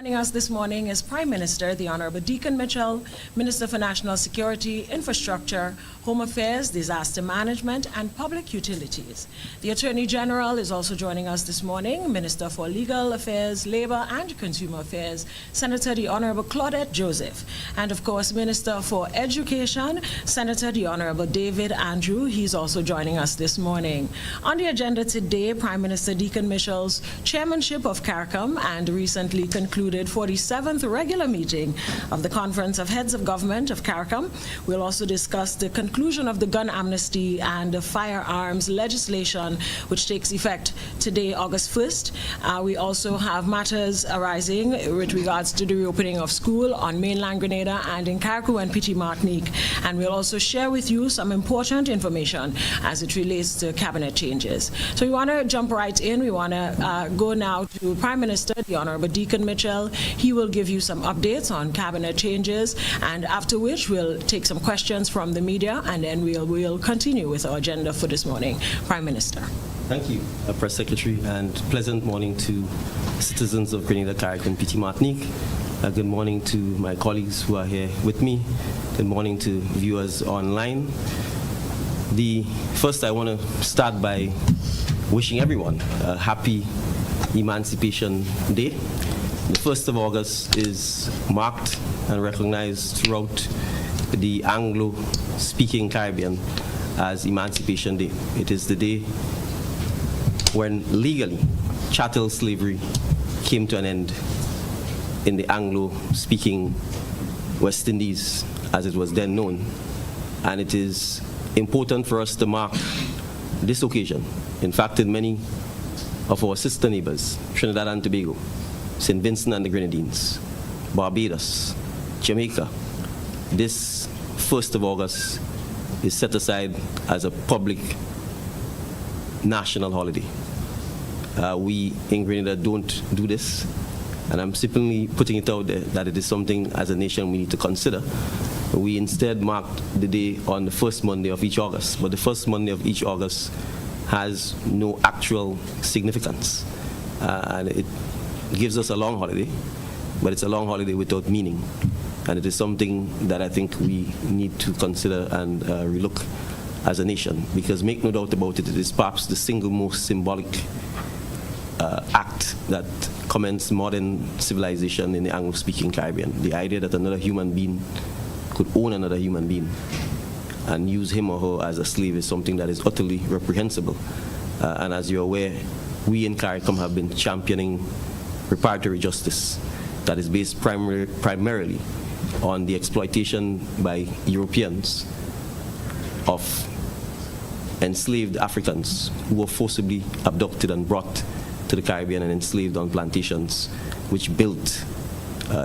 Joining us this morning is Prime Minister, the Honorable Dickon Mitchell, Minister for National Security, Infrastructure, Home Affairs, Disaster Management, and Public Utilities. The Attorney General is also joining us this morning, Minister for Legal Affairs, Labor, and Consumer Affairs, Senator the Honorable Claudette Joseph, and of course, Minister for Education, Senator the Honorable David Andrew. He's also joining us this morning. On the agenda today, Prime Minister Dickon Mitchell's chairmanship of CARICOM and recently concluded 47th regular meeting of the Conference of Heads of Government of CARICOM. We'll also discuss the conclusion of the gun amnesty and the firearms legislation, which takes effect today, August 1st. We also have matters arising with regards to the reopening of school on mainland Grenada and in Carriacou and Petit Martinique. And we'll also share with you some important information as it relates to cabinet changes. So we want to jump right in. We want to go now to Prime Minister, the Honorable Dickon Mitchell. He will give you some updates on cabinet changes, and after which we'll take some questions from the media, and then we'll continue with our agenda for this morning. Prime Minister. Thank you, Press Secretary, and pleasant morning to citizens of Grenada, Carriacou, and Petit Martinique. Good morning to my colleagues who are here with me. Good morning to viewers online. First, I want to start by wishing everyone a happy Emancipation Day. The 1st of August is marked and recognized throughout the Anglo-speaking Caribbean as Emancipation Day. It is the day when legally chattel slavery came to an end in the Anglo-speaking West Indies, as it was then known. And it is important for us to mark this occasion. In fact, in many of our sister neighbors, Trinidad and Tobago, St. Vincent and the Grenadines, Barbados, Jamaica, this 1st of August is set aside as a public national holiday. We in Grenada don't do this, and I'm simply putting it out there that it is something as a nation we need to consider. We instead marked the day on the first Monday of each August, but the first Monday of each August has no actual significance, and it gives us a long holiday, but it's a long holiday without meaning. And it is something that I think we need to consider and relook as a nation, because make no doubt about it, it is perhaps the single most symbolic act that commenced modern civilization in the Anglo-speaking Caribbean. The idea that another human being could own another human being and use him or her as a slave is something that is utterly reprehensible. And as you're aware, we in CARICOM have been championing reparatory justice that is based primarily on the exploitation by Europeans of enslaved Africans who were forcibly abducted and brought to the Caribbean and enslaved on plantations, which built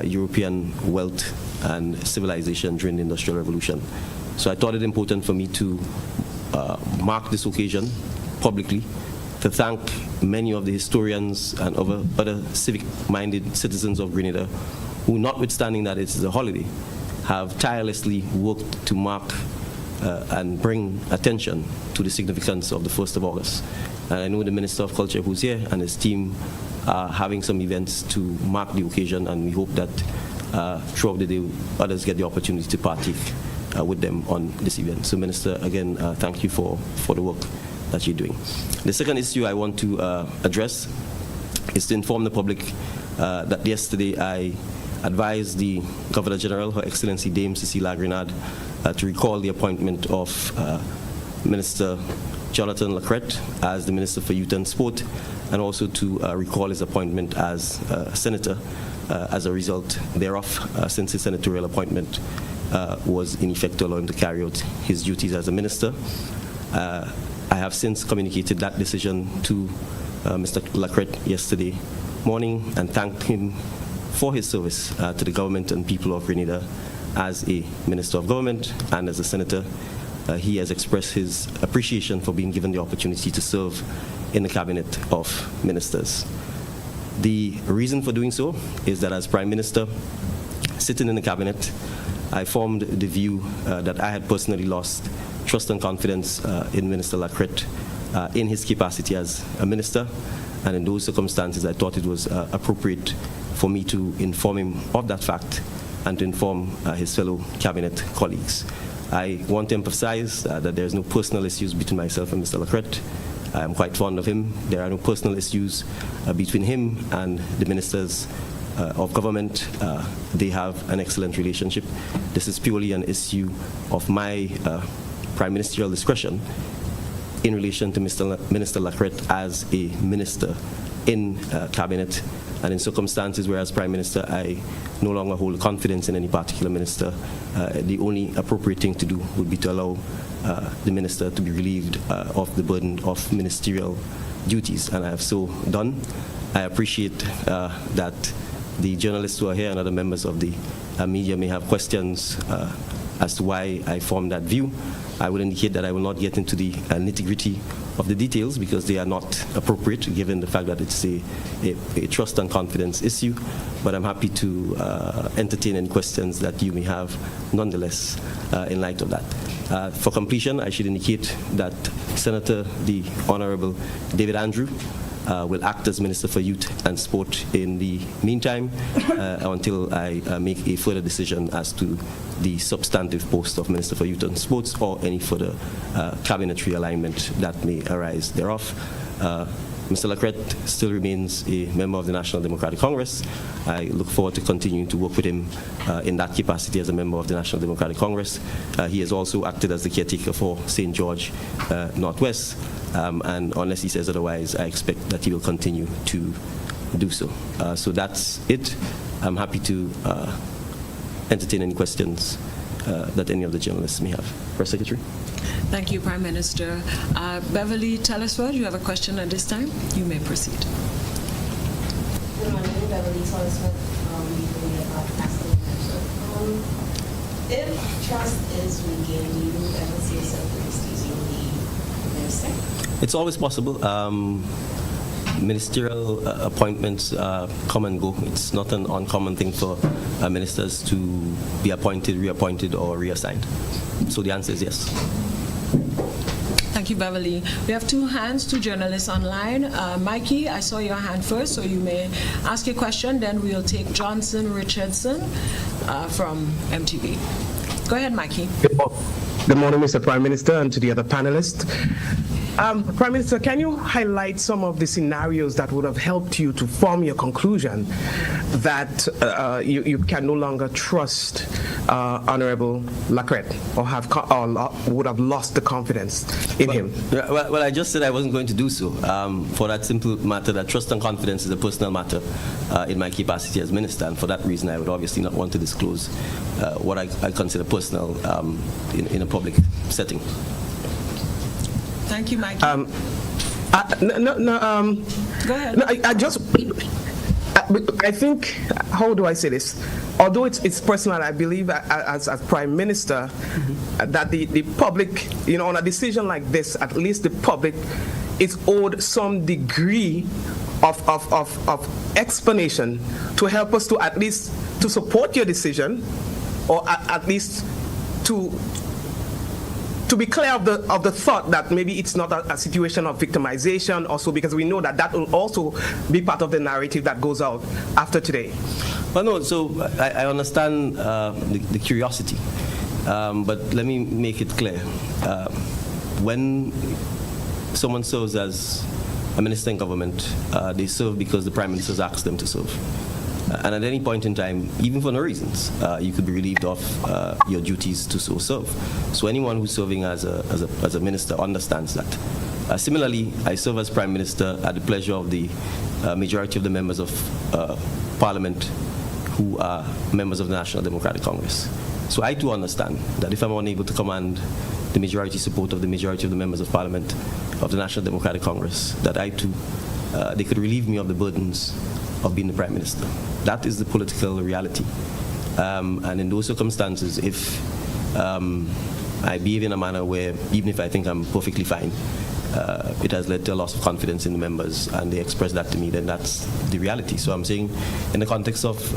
European wealth and civilization during the Industrial Revolution. So I thought it important for me to mark this occasion publicly, to thank many of the historians and other civic-minded citizens of Grenada who, notwithstanding that it is a holiday, have tirelessly worked to mark and bring attention to the significance of the 1st of August. And I know the Minister of Culture who's here and his team are having some events to mark the occasion, and we hope that throughout the day others get the opportunity to partake with them on this event. So Minister, again, thank you for the work that you're doing. The second issue I want to address is to inform the public that yesterday I advised the Governor General, Her Excellency Dame Cecile Agrenard, to recall the appointment of Minister Jonathan Lacrette as the Minister for Youth and Sport, and also to recall his appointment as Senator as a result thereof, since his senatorial appointment was in effect to allow him to carry out his duties as a minister. I have since communicated that decision to Mr. Lacrette yesterday morning and thanked him for his service to the government and people of Grenada as a Minister of Government and as a Senator. He has expressed his appreciation for being given the opportunity to serve in the Cabinet of Ministers. The reason for doing so is that as Prime Minister, sitting in the Cabinet, I formed the view that I had personally lost trust and confidence in Minister Lacrette in his capacity as a minister, and in those circumstances I thought it was appropriate for me to inform him of that fact and to inform his fellow cabinet colleagues. I want to emphasize that there is no personal issues between myself and Mr. Lacrette. I am quite fond of him. There are no personal issues between him and the ministers of government. They have an excellent relationship. This is purely an issue of my prime ministerial discretion in relation to Minister Lacrette as a minister in cabinet, and in circumstances where as Prime Minister I no longer hold confidence in any particular minister, the only appropriate thing to do would be to allow the minister to be relieved of the burden of ministerial duties, and I have so done. I appreciate that the journalists who are here and other members of the media may have questions as to why I formed that view. I will indicate that I will not get into the nitty-gritty of the details because they are not appropriate given the fact that it's a trust and confidence issue, but I'm happy to entertain any questions that you may have nonetheless in light of that. For completion, I should indicate that Senator the Honorable David Andrew will act as Minister for Youth and Sport in the meantime until I make a further decision as to the substantive post of Minister for Youth and Sports or any further cabinet realignment that may arise thereof. Mr. Lacrette still remains a member of the National Democratic Congress. I look forward to continuing to work with him in that capacity as a member of the National Democratic Congress. He has also acted as the caretaker for St. George Northwest, and unless he says otherwise, I expect that he will continue to do so. So that's it. I'm happy to entertain any questions that any of the journalists may have. Press Secretary. Thank you, Prime Minister. Beverly Telesford, you have a question at this time. You may proceed. Good morning, Beverly Telesford, Broadcasting Network. If trust is regained, do you ever see yourself excusing the minister? It's always possible. Ministerial appointments come and go. It's not an uncommon thing for ministers to be appointed, reappointed, or reassigned. So the answer is yes. Thank you, Beverly. We have two hands, two journalists online. Mikey, I saw your hand first, so you may ask your question. Then we'll take Johnson Richardson from MTV. Go ahead, Mikey. Good morning, Mr. Prime Minister, and to the other panelists. Prime Minister, can you highlight some of the scenarios that would have helped you to form your conclusion that you can no longer trust Honorable Lacrette or would have lost the confidence in him? Well, I just said I wasn't going to do so for that simple matter that trust and confidence is a personal matter in my capacity as minister, and for that reason I would obviously not want to disclose what I consider personal in a public setting. Thank you, Mikey. Go ahead. No, I think, how do I say this? Although it's personal, I believe as Prime Minister that the public, on a decision like this, at least the public is owed some degree of explanation to help us to at least to support your decision, or at least to be clear of the thought that maybe it's not a situation of victimization also, because we know that will also be part of the narrative that goes out after today. Well, no, so I understand the curiosity, but let me make it clear. When someone serves as a minister in government, they serve because the Prime Minister's asked them to serve. And at any point in time, even for no reasons, you could be relieved of your duties to so serve. So anyone who's serving as a minister understands that. Similarly, I serve as Prime Minister at the pleasure of the majority of the members of Parliament who are members of the National Democratic Congress. So I too understand that if I'm unable to command the majority support of the majority of the members of Parliament of the National Democratic Congress, that I too, they could relieve me of the burdens of being the Prime Minister. That is the political reality. And in those circumstances, if I behave in a manner where, even if I think I'm perfectly fine, it has led to a loss of confidence in the members, and they express that to me, then that's the reality. So I'm saying, in the context of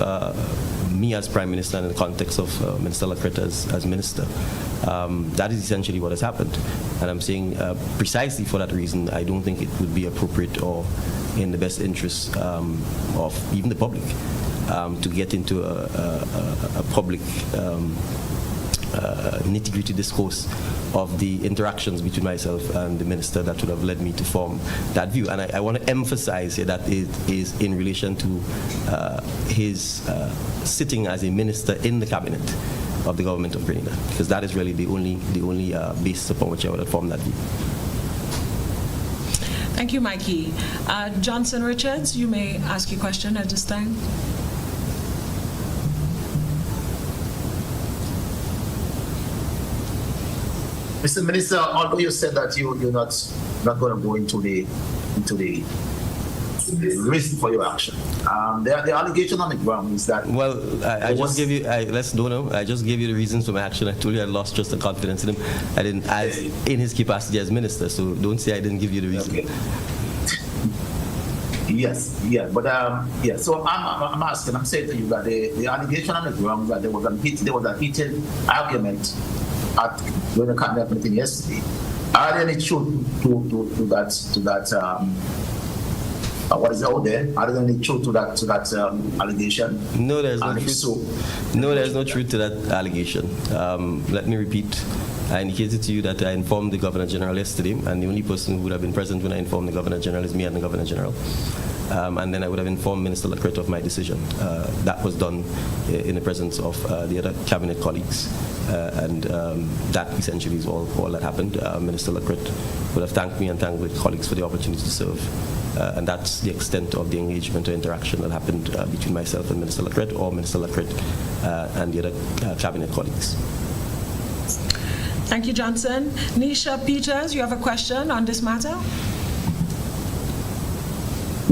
me as Prime Minister and in the context of Minister Lacrette as Minister, that is essentially what has happened. And I'm saying, precisely for that reason, I don't think it would be appropriate or in the best interest of even the public to get into a public nitty-gritty discourse of the interactions between myself and the minister that would have led me to form that view. And I want to emphasize here that it is in relation to his sitting as a minister in the cabinet of the government of Grenada, because that is really the only basis upon which I would have formed that view. Thank you, Mikey. Johnson Richards, you may ask your question at this time. Mr. Minister, although you said that you're not going to go into the reason for your action, the allegation on the ground is that. Well, I just gave you. I just gave you the reasons for my action. I told you I lost trust and confidence in him. I didn't, as in his capacity as minister. So don't say I didn't give you the reason. Okay. Yes, yeah, but yeah. So I'm asking. I'm saying to you that the allegation on the ground that there was a heated argument during the cabinet meeting yesterday. Are there any truth to that? What is out there? Are there any truth to that allegation? No, there's no truth. No, there's no truth to that allegation. Let me repeat. I indicated to you that I informed the Governor General yesterday, and the only person who would have been present when I informed the Governor General is me and the Governor General. And then I would have informed Minister Lacrette of my decision. That was done in the presence of the other cabinet colleagues. And that essentially is all that happened. Minister Lacrette would have thanked me and thanked the colleagues for the opportunity to serve. And that's the extent of the engagement or interaction that happened between myself and Minister Lacrette, or Minister Lacrette and the other cabinet colleagues. Thank you, Johnson. Nisha Peters, you have a question on this matter?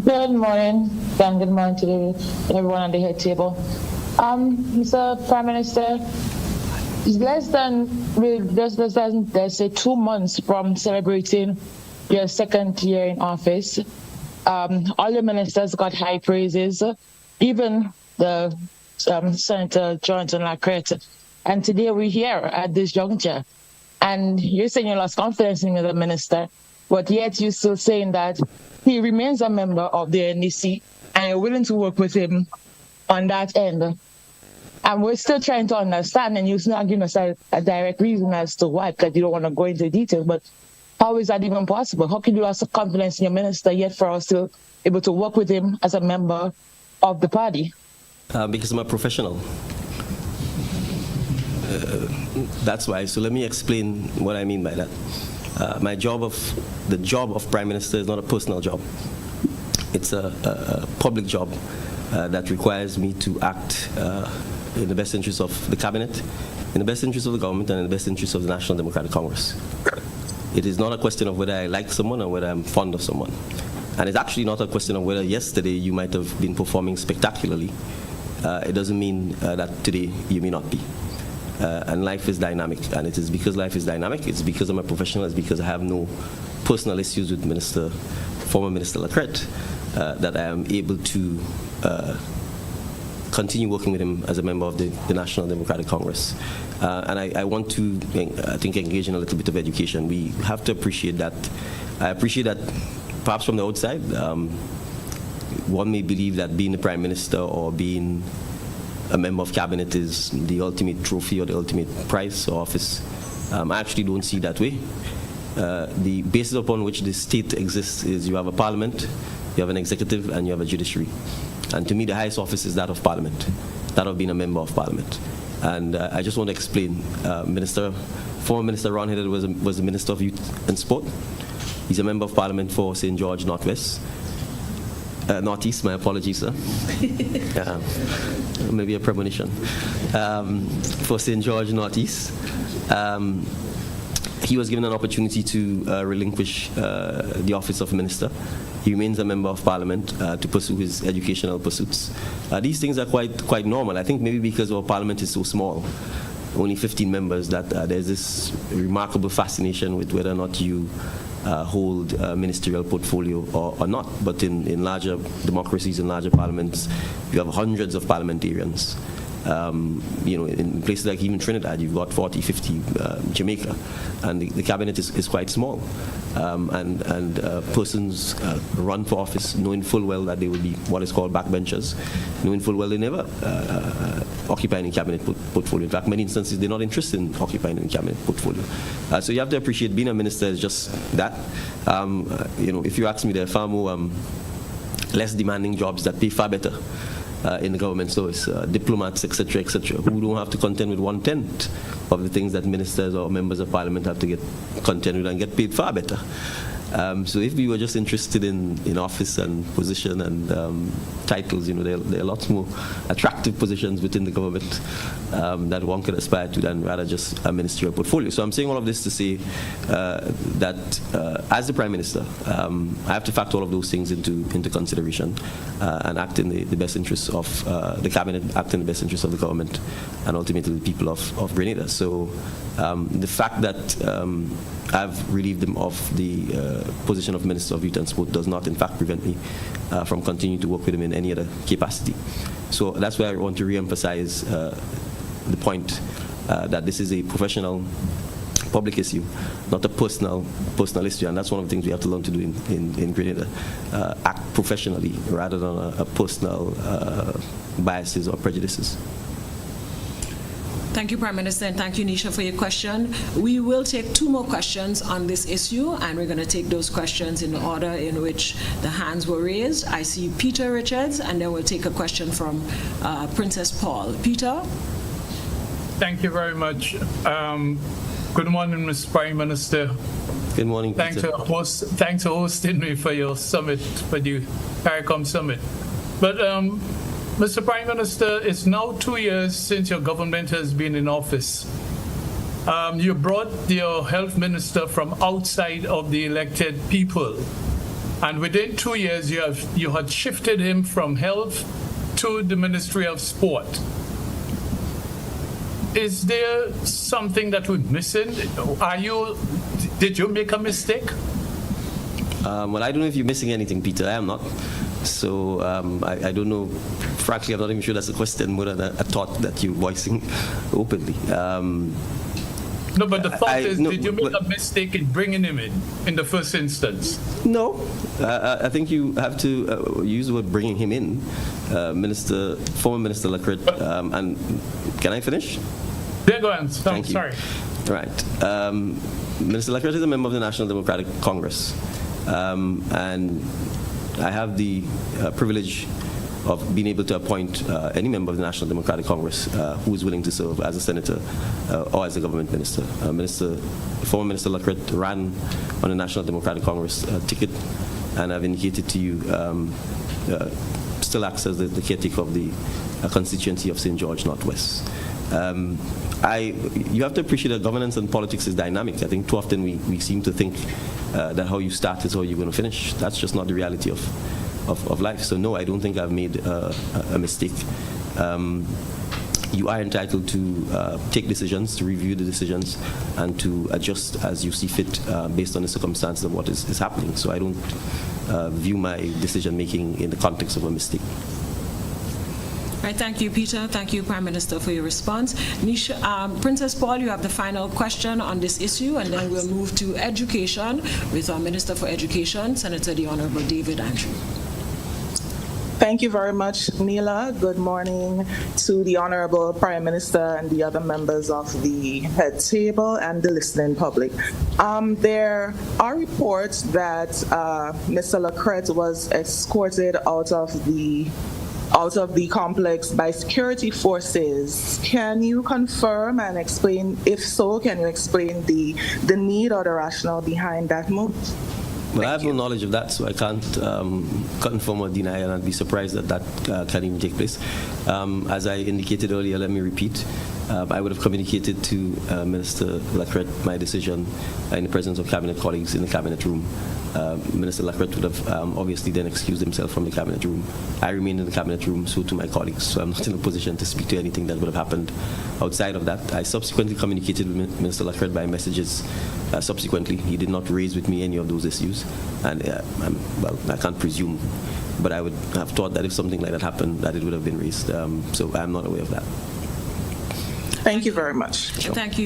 Good morning, and good morning to everyone on the head table. Mr. Prime Minister, less than, let's say, 2 months from celebrating your second year in office, all the ministers got high praises, even the Senator Jonathan Lacrette. And today we're here at this juncture. And you're saying you lost confidence in the minister, but yet you're still saying that he remains a member of the NDC and you're willing to work with him on that end. And we're still trying to understand, and you're not giving us a direct reason as to why, because you don't want to go into detail, but how is that even possible? How can you lose confidence in your minister, yet for us to able to work with him as a member of the party? Because I'm a professional. That's why. So let me explain what I mean by that. The job of Prime Minister is not a personal job. It's a public job that requires me to act in the best interest of the cabinet, in the best interest of the government, and in the best interest of the National Democratic Congress. It is not a question of whether I like someone or whether I'm fond of someone. And it's actually not a question of whether yesterday you might have been performing spectacularly. It doesn't mean that today you may not be. And life is dynamic, and it is because life is dynamic, it's because I'm a professional, it's because I have no personal issues with former Minister Lacrette, that I am able to continue working with him as a member of the National Democratic Congress. And I want to, I think, engage in a little bit of education. We have to appreciate that. I appreciate that perhaps from the outside, one may believe that being the Prime Minister or being a member of cabinet is the ultimate trophy or the ultimate prize or office. I actually don't see it that way. The basis upon which the state exists is you have a parliament, you have an executive, and you have a judiciary. And to me, the highest office is that of parliament, that of being a member of parliament. And I just want to explain. Former Minister Ron Hiddle was the Minister of Youth and Sport. He's a member of parliament for St. George Northwest. Northeast, my apologies, sir. Maybe a premonition. For St. George Northeast. He was given an opportunity to relinquish the office of minister. He remains a member of parliament to pursue his educational pursuits. These things are quite normal. I think maybe because our parliament is so small, only 15 members, that there's this remarkable fascination with whether or not you hold a ministerial portfolio or not. But in larger democracies, in larger parliaments, you have hundreds of parliamentarians. In places like even Trinidad, you've got 40, 50, Jamaica, and the cabinet is quite small. And persons run for office knowing full well that they will be what is called backbenchers, knowing full well they never occupy any cabinet portfolio. In fact, many instances they're not interested in occupying any cabinet portfolio. So you have to appreciate being a minister is just that. If you ask me, there are far more less demanding jobs that pay far better in the government service, diplomats, etc., who don't have to contend with 1/10 of the things that ministers or members of parliament have to get contend with and get paid far better. So if we were just interested in office and position and titles, there are lots more attractive positions within the government that one could aspire to than rather just a ministerial portfolio. So I'm saying all of this to say that as the Prime Minister, I have to factor all of those things into consideration and act in the best interests of the cabinet, act in the best interests of the government, and ultimately the people of Grenada. So the fact that I've relieved them of the position of Minister of Youth and Sport does not, in fact, prevent me from continuing to work with him in any other capacity. So that's why I want to re-emphasize the point that this is a professional public issue, not a personal issue, and that's one of the things we have to learn to do in Grenada. Act professionally rather than a personal biases or prejudices. Thank you, Prime Minister, and thank you, Nisha, for your question. We will take 2 more questions on this issue, and we're going to take those questions in the order in which the hands were raised. I see Peter Richards, and then we'll take a question from Princess Paul. Peter? Thank you very much. Good morning, Mr. Prime Minister. Good morning, Peter. Thanks for hosting me for your summit, for the CARICOM summit. But Mr. Prime Minister, it's now 2 years since your government has been in office. You brought your health minister from outside of the elected people. And within 2 years, you had shifted him from health to the Ministry of Sport. Is there something that we're missing? Did you make a mistake? Well, I don't know if you're missing anything, Peter. I am not. So I don't know. Frankly, I'm not even sure that's a question more than a thought that you're voicing openly. No, but the thought did you make a mistake in bringing him in the first instance? No. I think you have to use the word bringing him in. Former Minister Lacret, and can I finish? Yeah, go ahead. Thank you. Sorry. Right. Minister Lacret is a member of the National Democratic Congress, and I have the privilege of being able to appoint any member of the National Democratic Congress who is willing to serve as a senator or as a government minister. Former Minister Lacret ran on the National Democratic Congress ticket, and I've indicated to you still acts as the caretaker of the constituency of St. George Northwest. You have to appreciate that governance and politics is dynamic. I think too often we seem to think that how you start is how you're going to finish. That's just not the reality of life. So no, I don't think I've made a mistake. You are entitled to take decisions, to review the decisions, and to adjust as you see fit based on the circumstances of what is happening. So I don't view my decision-making in the context of a mistake. Right, thank you, Peter. Thank you, Prime Minister, for your response. Nisha, Princess Paul, you have the final question on this issue, and then we'll move to education with our Minister for Education, Senator the Honorable David Andrew. Thank you very much, Neela. Good morning to the Honorable Prime Minister and the other members of the head table and the listening public. There are reports that Mr. Lacret was escorted out of the complex by security forces. Can you confirm and explain, if so, can you explain the need or the rationale behind that move? Well, I have no knowledge of that, so I can't confirm or deny, and I'd be surprised that can even take place. As I indicated earlier, let me repeat, I would have communicated to Minister Lacrette my decision in the presence of cabinet colleagues in the cabinet room. Minister Lacrette would have obviously then excused himself from the cabinet room. I remained in the cabinet room, so to my colleagues. So I'm not in a position to speak to anything that would have happened outside of that. I subsequently communicated with Minister Lacrette by messages subsequently. He did not raise with me any of those issues. And well, I can't presume, but I would have thought that if something like that happened, that it would have been raised. So I'm not aware of that. Thank you very much. Sure. Thank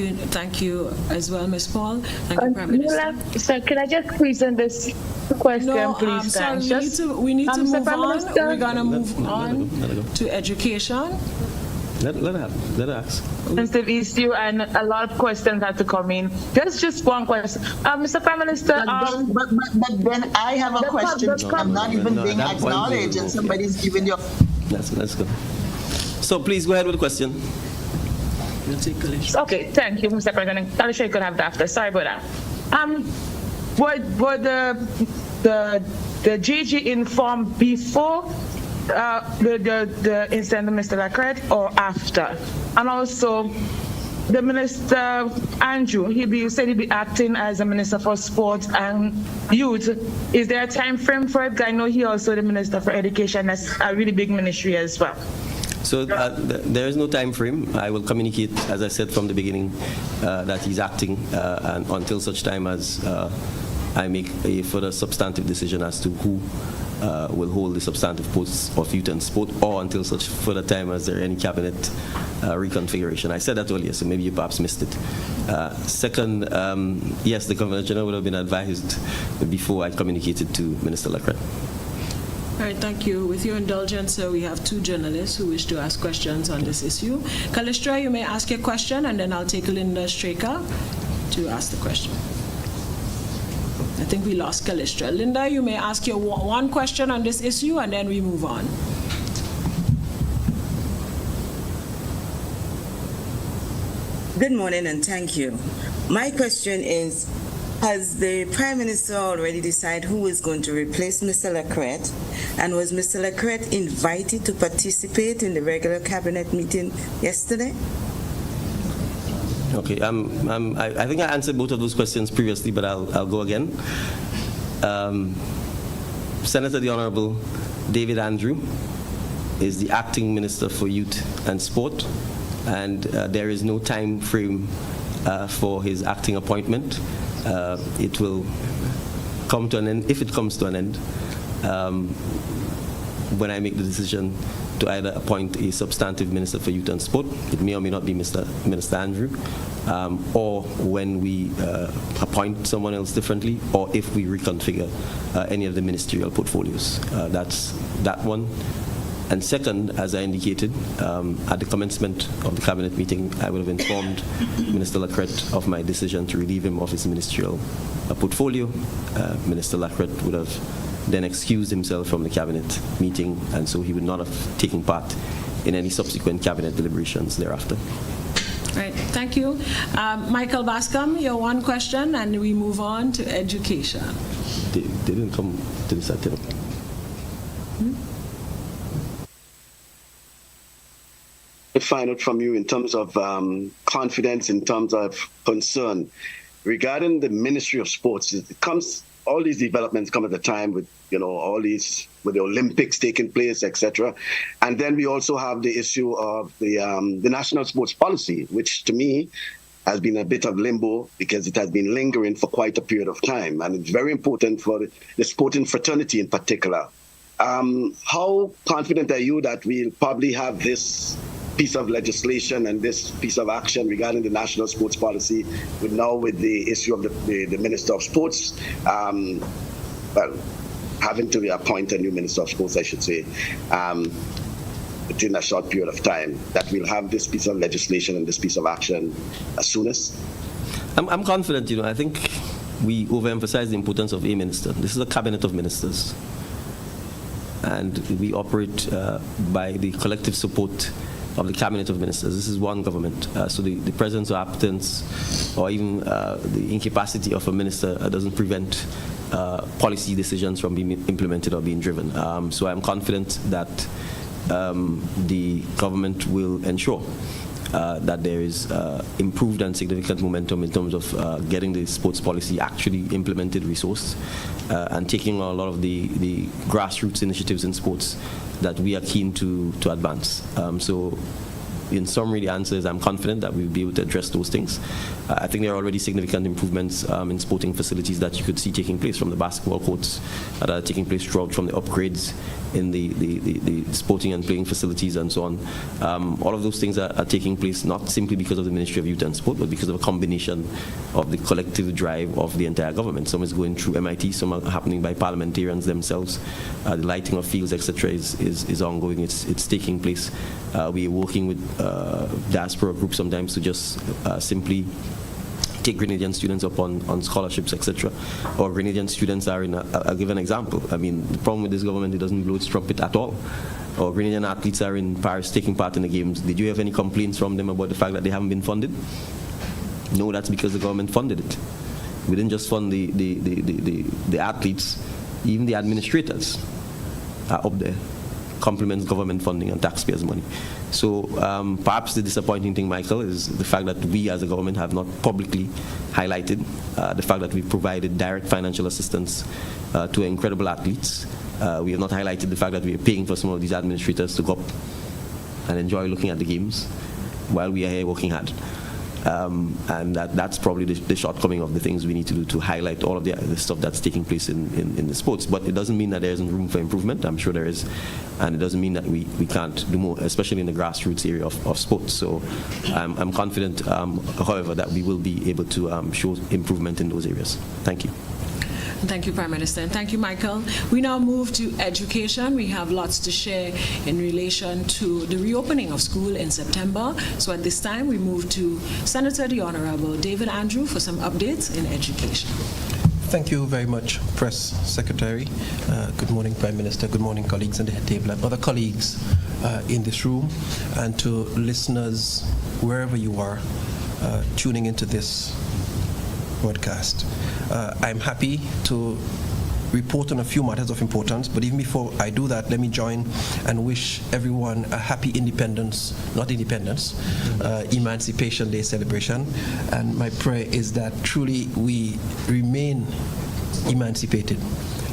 you as well, Ms. Paul. Thank you, Prime Minister. Sir, can I just squeeze in this question, No, please? sorry, thanks? we need to Mr. move Prime on. Minister? We're going to move on Let her go. to education. Let her happen. Let her ask. Sensitive issue, and a lot of questions had to come in. Just one question. Mr. Prime Minister, But then I have a the question. I'm not even being that point acknowledged, and somebody's giving you. Let's go. So please go ahead with the question. okay, thank you, Mr. President. I'm sure you could have that after. Sorry about that. Were the GG informed before the incident of Mr. Lacrette or after? And also, the Minister Andrew, you said he'd be acting as a Minister for Sport and Youth. Is there a time frame for it? I know he also the Minister for Education. That's a really big ministry as well. So there is no time frame. I will communicate, as I said from the beginning, that he's acting and until such time as I make a further substantive decision as to who will hold the substantive posts of youth and sport, or until such further time as there are any cabinet reconfiguration. I said that earlier, so maybe you perhaps missed it. Second, yes, the Governor General would have been advised before I communicated to Minister Lacrette. All right, thank you. With your indulgence, we have two journalists who wish to ask questions on this issue. Kalistra, you may ask your question, and then I'll take Linda Straker to ask the question. I think we lost Kalistra. Linda, you may ask your one question on this issue, and then we move on. Good morning and thank you. My question is, has the Prime Minister already decided who is going to replace Mr. Lacrette? And was Mr. Lacrette invited to participate in the regular cabinet meeting yesterday? Okay, I think I answered both of those questions previously, but I'll go again. Senator the Honorable David Andrew is the acting Minister for Youth and Sport, and there is no time frame for his acting appointment. It will come to an end, if it comes to an end, when I make the decision to either appoint a substantive Minister for Youth and Sport. It may or may not be Minister Andrew, or when we appoint someone else differently, or if we reconfigure any of the ministerial portfolios. That's that one. And second, as I indicated, at the commencement of the cabinet meeting, I would have informed Minister Lacrette of my decision to relieve him of his ministerial portfolio. Minister Lacrette would have then excused himself from the cabinet meeting, and so he would not have taken part in any subsequent cabinet deliberations thereafter. All right, thank you. Michael Bascom, your one question, and we move on to education. They didn't come to the side. To find out from you in terms of confidence, in terms of concern regarding the Ministry of Sports. All these developments come at a time with, all these, with the Olympics taking place, etc. And then we also have the issue of the national sports policy, which to me has been a bit of limbo because it has been lingering for quite a period of time. And it's very important for the sporting fraternity in particular. How confident are you that we'll probably have this piece of legislation and this piece of action regarding the national sports policy with the issue of the Minister of Sports, having to appoint a new Minister of Sports, I should say, within a short period of time, that we'll have this piece of legislation and this piece of action as soon as? I'm confident, I think we overemphasize the importance of a minister. This is a cabinet of ministers, and we operate by the collective support of the cabinet of ministers. This is one government. So the presence or absence or even the incapacity of a minister doesn't prevent policy decisions from being implemented or being driven. So I'm confident that the government will ensure that there is improved and significant momentum in terms of getting the sports policy actually implemented, resourced, and taking a lot of the grassroots initiatives in sports that we are keen to advance. So in summary, the answer is I'm confident that we'll be able to address those things. I think there are already significant improvements in sporting facilities that you could see taking place, from the basketball courts that are taking place throughout, from the upgrades in the sporting and playing facilities and so on. All of those things are taking place not simply because of the Ministry of Youth and Sport, but because of a combination of the collective drive of the entire government. Some is going through MIT, some are happening by parliamentarians themselves. The lighting of fields, etc., is ongoing. It's taking place. We are working with diaspora groups sometimes to just simply take Grenadian students up on scholarships, etc. Or Grenadian students are in I'll give an example. I mean, the problem with this government, it doesn't blow its trumpet at all. Or Grenadian athletes are in Paris taking part in the games. Did you have any complaints from them about the fact that they haven't been funded? No, that's because the government funded it. We didn't just fund the athletes, even the administrators are up there. Complements government funding and taxpayers' money. So perhaps the disappointing thing, Michael, is the fact that we as a government have not publicly highlighted the fact that we've provided direct financial assistance to incredible athletes. We have not highlighted the fact that we are paying for some of these administrators to go up and enjoy looking at the games while we are here working hard. And that's probably the shortcoming of the things we need to do to highlight all of the stuff that's taking place in the sports. But it doesn't mean that there isn't room for improvement. I'm sure there is. And it doesn't mean that we can't do more, especially in the grassroots area of sports. So I'm confident, however, that we will be able to show improvement in those areas. Thank you. Thank you, Prime Minister, and thank you, Michael. We now move to education. We have lots to share in relation to the reopening of school in September. So at this time, we move to Senator the Honorable David Andrew for some updates in education. Thank you very much, Press Secretary. Good morning, Prime Minister. Good morning, colleagues on the head table and other colleagues in this room, and to listeners wherever you are tuning into this broadcast. I'm happy to report on a few matters of importance, but even before I do that, let me join and wish everyone a happy Emancipation Day celebration. And my prayer is that truly we remain emancipated,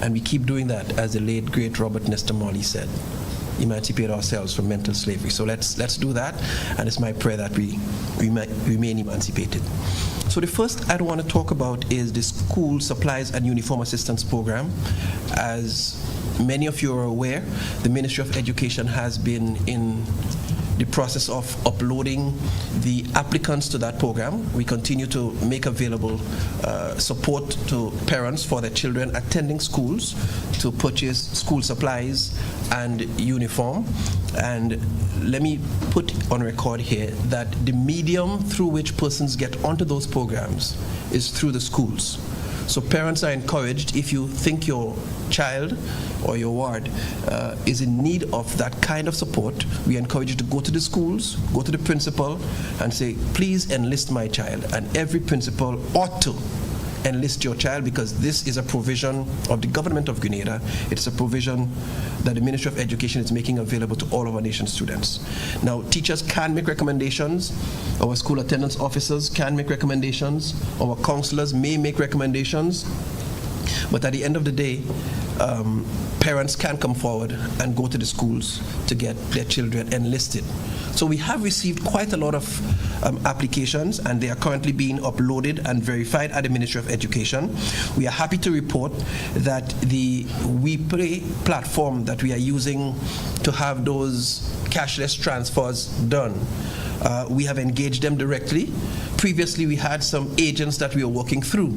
and we keep doing that, as the late great Robert Nesta Marley said, emancipate ourselves from mental slavery. So let's do that, and it's my prayer that we remain emancipated. So the first I want to talk about is the School Supplies and Uniform Assistance Program. As many of you are aware, the Ministry of Education has been in the process of uploading the applicants to that program. We continue to make available support to parents for their children attending schools to purchase school supplies and uniform. And let me put on record here that the medium through which persons get onto those programs is through the schools. So parents are encouraged, if you think your child or your ward is in need of that kind of support, we encourage you to go to the schools, go to the principal and say, please enlist my child. And every principal ought to enlist your child, because this is a provision of the government of Grenada. It's a provision that the Ministry of Education is making available to all of our nation's students. Now, teachers can make recommendations, our school attendance officers can make recommendations, our counselors may make recommendations, but at the end of the day, parents can come forward and go to the schools to get their children enlisted. So we have received quite a lot of applications, and they are currently being uploaded and verified at the Ministry of Education. We are happy to report that the WePlay platform that we are using to have those cashless transfers done, we have engaged them directly. Previously, we had some agents that we were working through,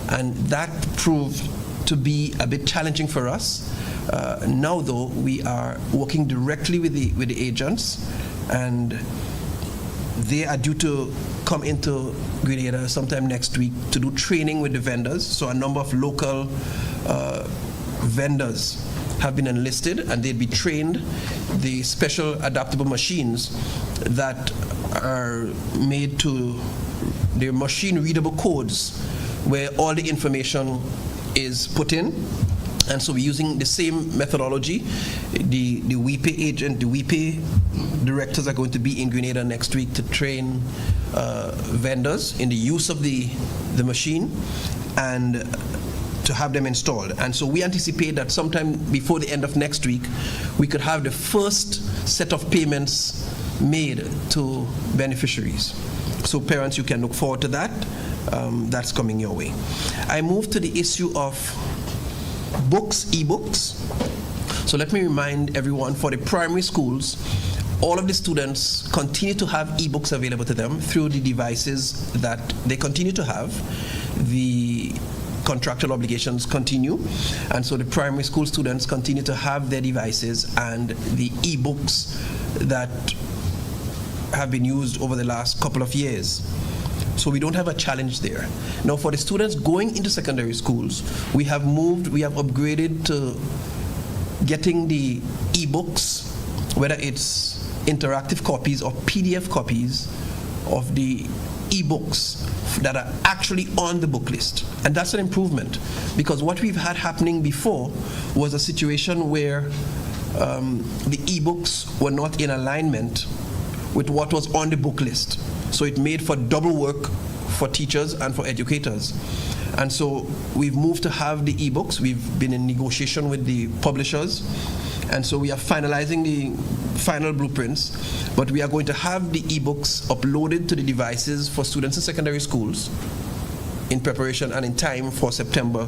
and that proved to be a bit challenging for us. Now, though, we are working directly with the agents, and they are due to come into Grenada sometime next week to do training with the vendors. So a number of local vendors have been enlisted, and they'll be trained. The special adaptable machines that are made to the machine readable codes where all the information is put in, And so we're using the same methodology. The WIPE agent, the WIPE directors are going to be in Grenada next week to train vendors in the use of the machine and to have them installed. And so we anticipate that sometime before the end of next week, we could have the first set of payments made to beneficiaries. So parents, you can look forward to that. That's coming your way. I move to the issue of books, e-books. So let me remind everyone, for the primary schools, all of the students continue to have e-books available to them through the devices that they continue to have. The contractual obligations continue, and so the primary school students continue to have their devices and the e-books that have been used over the last couple of years. So we don't have a challenge there. Now for the students going into secondary schools, we have upgraded to getting the e-books, whether it's interactive copies or PDF copies of the e-books that are actually on the book list. And that's an improvement, because what we've had happening before was a situation where the e-books were not in alignment with what was on the book list. So it made for double work for teachers and for educators. And so we've moved to have the e-books. We've been in negotiation with the publishers. And so we are finalizing the final blueprints, but we are going to have the e-books uploaded to the devices for students in secondary schools in preparation and in time for September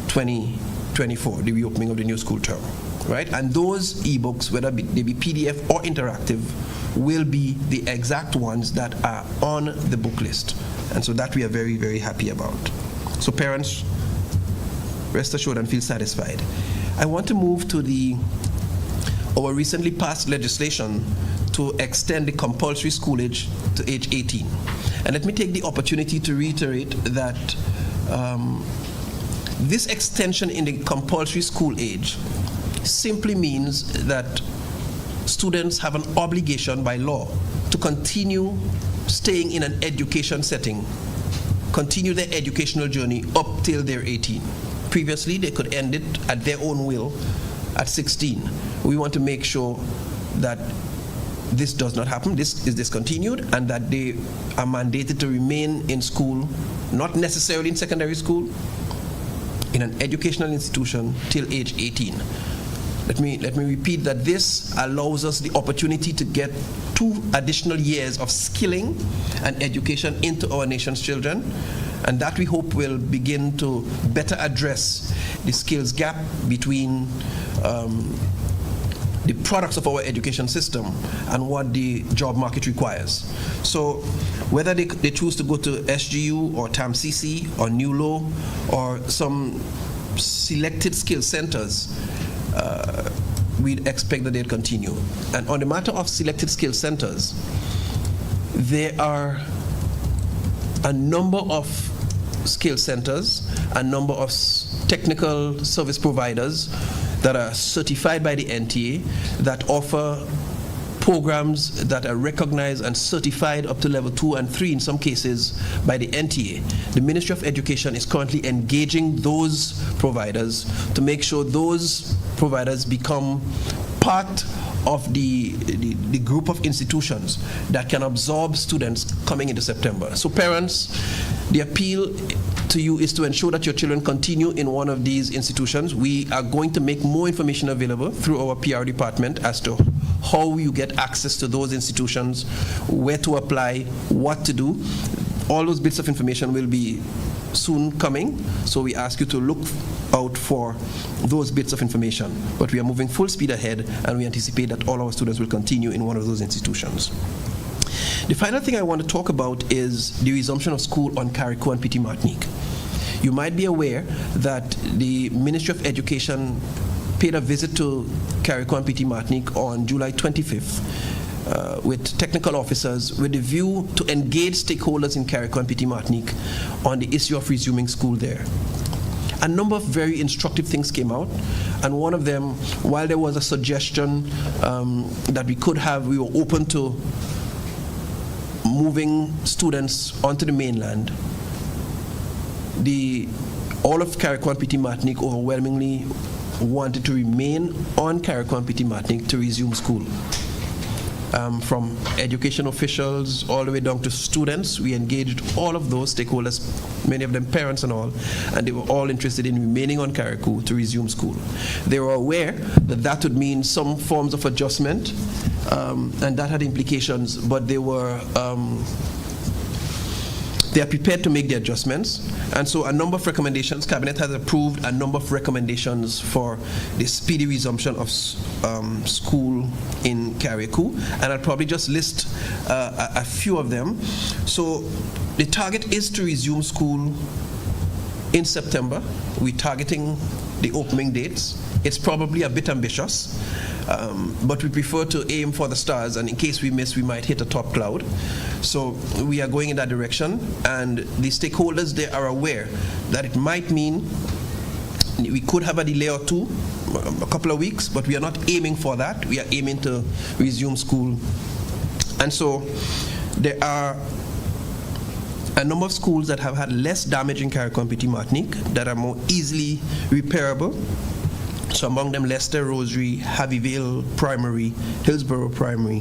2024, the reopening of the new school term, right? And those e-books, whether they be PDF or interactive, will be the exact ones that are on the book list. And so that we are very, very happy about. So parents, rest assured and feel satisfied. I want to move to our recently passed legislation to extend the compulsory school age to age 18. And let me take the opportunity to reiterate that this extension in the compulsory school age simply means that students have an obligation by law to continue staying in an education setting, continue their educational journey up till they're 18. Previously, they could end it at their own will at 16. We want to make sure that this does not happen, this is discontinued, and that they are mandated to remain in school, not necessarily in secondary school, in an educational institution till age 18. Let me repeat that this allows us the opportunity to get 2 additional years of skilling and education into our nation's children, and that we hope will begin to better address the skills gap between the products of our education system and what the job market requires. So whether they choose to go to SGU or TAMCC or NULO or some selected skill centers, we'd expect that they'd continue. And on the matter of selected skill centers, there are a number of skill centers, a number of technical service providers that are certified by the NTA that offer programs that are recognized and certified up to level 2 and 3 in some cases by the NTA. The Ministry of Education is currently engaging those providers to make sure those providers become part of the group of institutions that can absorb students coming into September. So parents, the appeal to you is to ensure that your children continue in one of these institutions. We are going to make more information available through our PR department as to how you get access to those institutions, where to apply, what to do. All those bits of information will be soon coming, so we ask you to look out for those bits of information. But we are moving full speed ahead, and we anticipate that all our students will continue in one of those institutions. The final thing I want to talk about is the resumption of school on Carriacou and Petite Martinique. You might be aware that the Ministry of Education paid a visit to Carriacou and Petite Martinique on July 25th with technical officers with the view to engage stakeholders in Carriacou and Petite Martinique on the issue of resuming school there. A number of very instructive things came out, and one of them, while there was a suggestion that we were open to moving students onto the mainland, all of Carriacou and Petite Martinique overwhelmingly wanted to remain on Carriacou and Petit Martinique to resume school. From education officials all the way down to students, we engaged all of those stakeholders, many of them parents and all, and they were all interested in remaining on Carriacou to resume school. They were aware that that would mean some forms of adjustment, and that had implications, but they are prepared to make the adjustments. And so a number of recommendations, Cabinet has approved a number of recommendations for the speedy resumption of school in Carriacou, and I'll probably just list a few of them. So the target is to resume school in September. We're targeting the opening dates. It's probably a bit ambitious, but we prefer to aim for the stars, and in case we miss, we might hit a top cloud. So we are going in that direction, and the stakeholders, they are aware that it might mean we could have a delay or two, a couple of weeks, but we are not aiming for that. We are aiming to resume school. And so there are a number of schools that have had less damage in Carriacou and Petit Martinique that are more easily repairable. So among them, Leicester, Rosary, Havyville Primary, Hillsborough Primary,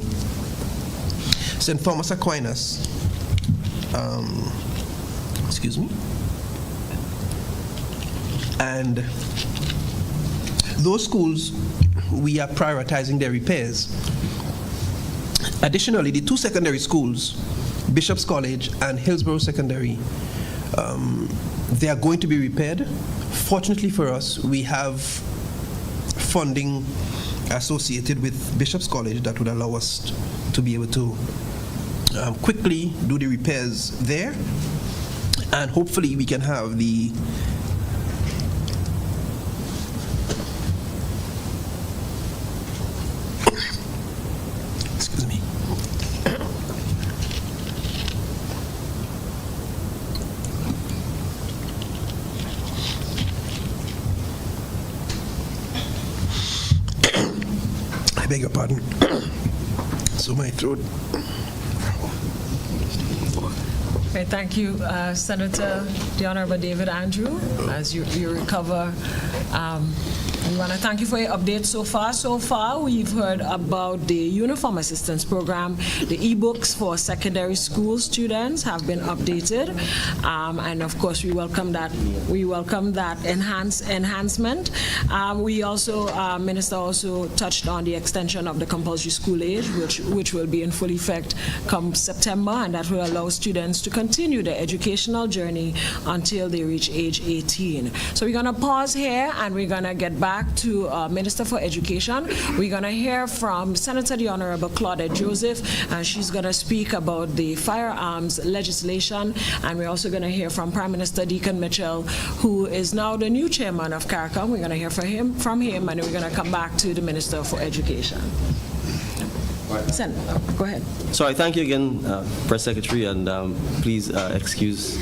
St. Thomas Aquinas, and those schools, we are prioritizing their repairs. Additionally, the two secondary schools, Bishop's College and Hillsborough Secondary, they are going to be repaired. Fortunately for us, we have funding associated with Bishop's College that would allow us to be able to quickly do the repairs there, and hopefully we can have the I beg your pardon. So my throat. Okay, thank you, Senator, the Honorable David Andrew. As you recover, we want to thank you for your update so far. So far, we've heard about the Uniform Assistance Program. The e-books for secondary school students have been updated, and of course, we welcome that. We welcome that enhancement. We also, Minister also touched on the extension of the compulsory school age, which will be in full effect come September, and that will allow students to continue their educational journey until they reach age 18. So we're going to pause here, and we're going to get back to Minister for Education. We're going to hear from Senator the Honorable Claudette Joseph, and she's going to speak about the firearms legislation, and we're also going to hear from Prime Minister Dickon Mitchell, who is now the new chairman of CARICOM. We're going to hear from him, and then we're going to come back to the Minister for Education. Senator, go ahead. Sorry, thank you again, Press Secretary, and please excuse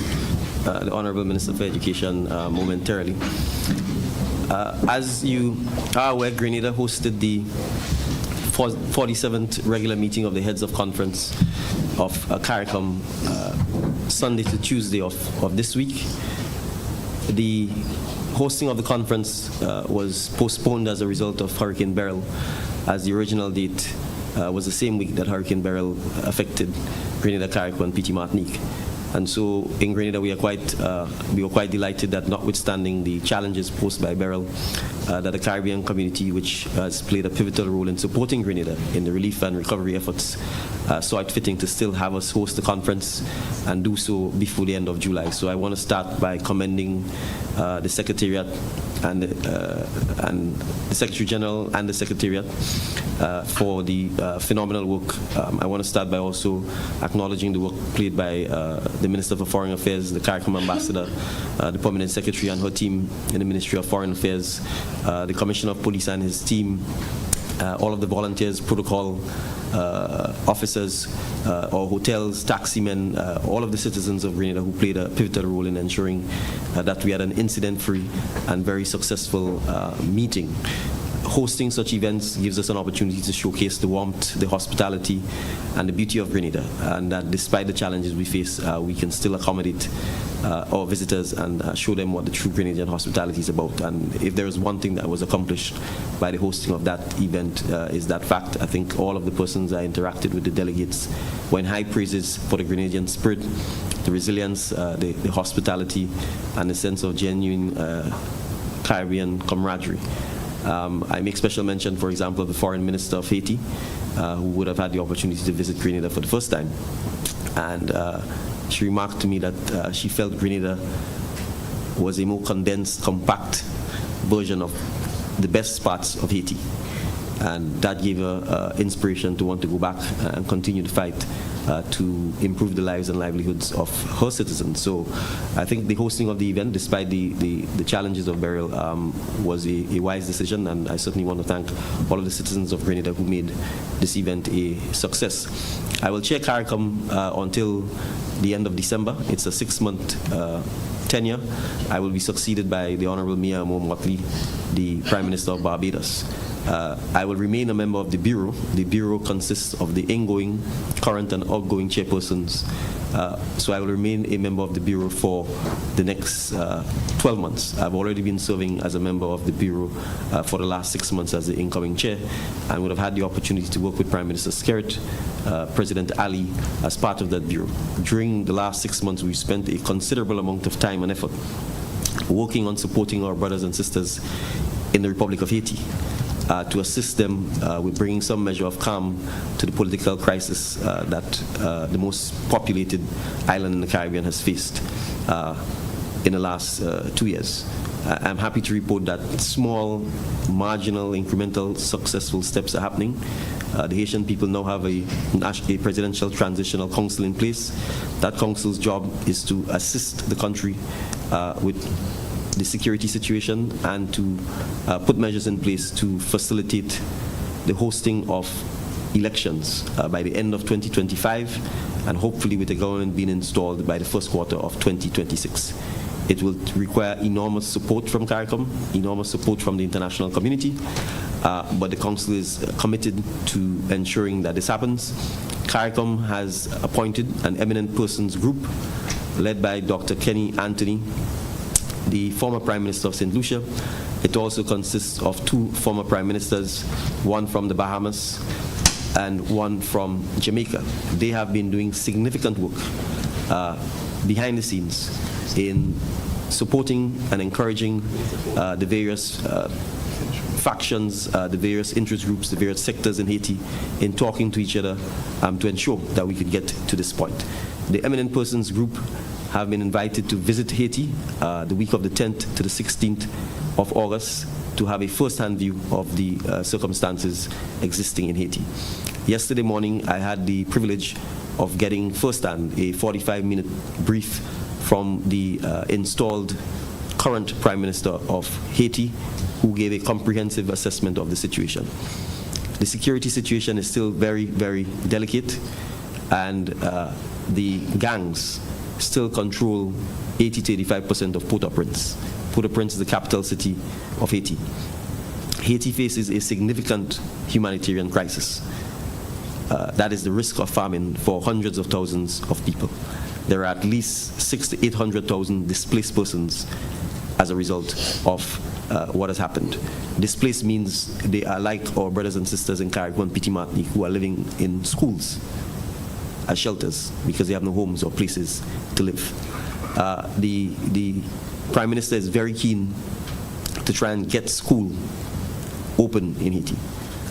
the Honorable Minister for Education momentarily. As you are aware, Grenada hosted the 47th regular meeting of the Heads of Conference of CARICOM Sunday to Tuesday of this week. The hosting of the conference was postponed as a result of Hurricane Beryl, as the original date was the same week that Hurricane Beryl affected Grenada, Carriacou, and Petit Martinique. And so in Grenada, we were quite delighted that, notwithstanding the challenges posed by Beryl, that the Caribbean community, which has played a pivotal role in supporting Grenada in the relief and recovery efforts, saw it fitting to still have us host the conference and do so before the end of July. So I want to start by commending the Secretariat and the Secretary General and the Secretariat for the phenomenal work. I want to start by also acknowledging the work played by the Minister for Foreign Affairs, the CARICOM Ambassador, the Permanent Secretary and her team in the Ministry of Foreign Affairs, the Commissioner of Police and his team, all of the volunteers, protocol officers, or hotels, taximen, all of the citizens of Grenada who played a pivotal role in ensuring that we had an incident-free and very successful meeting. Hosting such events gives us an opportunity to showcase the warmth, the hospitality, and the beauty of Grenada, and that despite the challenges we face, we can still accommodate our visitors and show them what the true Grenadian hospitality is about. And if there is one thing that was accomplished by the hosting of that event is that fact. I think all of the persons I interacted with, the delegates, were in high praises for the Grenadian spirit, the resilience, the hospitality, and the sense of genuine Caribbean camaraderie. I make special mention, for example, of the Foreign Minister of Haiti, who would have had the opportunity to visit Grenada for the first time. And she remarked to me that she felt Grenada was a more condensed, compact version of the best parts of Haiti. And that gave her inspiration to want to go back and continue to fight to improve the lives and livelihoods of her citizens. So I think the hosting of the event, despite the challenges of burial, was a wise decision, and I certainly want to thank all of the citizens of Grenada who made this event a success. I will chair CARICOM until the end of December. It's a 6-month tenure. I will be succeeded by the Honorable Mia Motley, the Prime Minister of Barbados. I will remain a member of the Bureau. The Bureau consists of the ingoing, current, and outgoing chairpersons. So I will remain a member of the Bureau for the next 12 months. I've already been serving as a member of the Bureau for the last 6 months as the incoming chair, and would have had the opportunity to work with Prime Minister Skerrit, President Ali, as part of that Bureau. During the last 6 months, we've spent a considerable amount of time and effort working on supporting our brothers and sisters in the Republic of Haiti, to assist them with bringing some measure of calm to the political crisis that the most populated island in the Caribbean has faced in the last 2 years. I'm happy to report that small, marginal, incremental, successful steps are happening. The Haitian people now have a presidential transitional council in place. That council's job is to assist the country with the security situation and to put measures in place to facilitate the hosting of elections by the end of 2025, and hopefully with the government being installed by the first quarter of 2026. It will require enormous support from CARICOM, enormous support from the international community, but the Council is committed to ensuring that this happens. CARICOM has appointed an eminent persons group led by Dr. Kenny Anthony, the former Prime Minister of St. Lucia. It also consists of 2 former Prime Ministers, one from the Bahamas and one from Jamaica. They have been doing significant work behind the scenes in supporting and encouraging the various factions, the various interest groups, the various sectors in Haiti in talking to each other to ensure that we could get to this point. The Eminent Persons Group have been invited to visit Haiti the week of the 10th to the 16th of August to have a first-hand view of the circumstances existing in Haiti. Yesterday morning, I had the privilege of getting first-hand a 45-minute brief from the installed current Prime Minister of Haiti, who gave a comprehensive assessment of the situation. The security situation is still very, very delicate, and the gangs still control 80 to 85% of Port-au-Prince. Port-au-Prince is the capital city of Haiti. Haiti faces a significant humanitarian crisis. That is the risk of famine for hundreds of thousands of people. There are at least 600,000 to 800,000 displaced persons as a result of what has happened. Displaced means they are like our brothers and sisters in Carriacou and Petit Martinique who are living in schools as shelters because they have no homes or places to live. The Prime Minister is very keen to try and get school open in Haiti.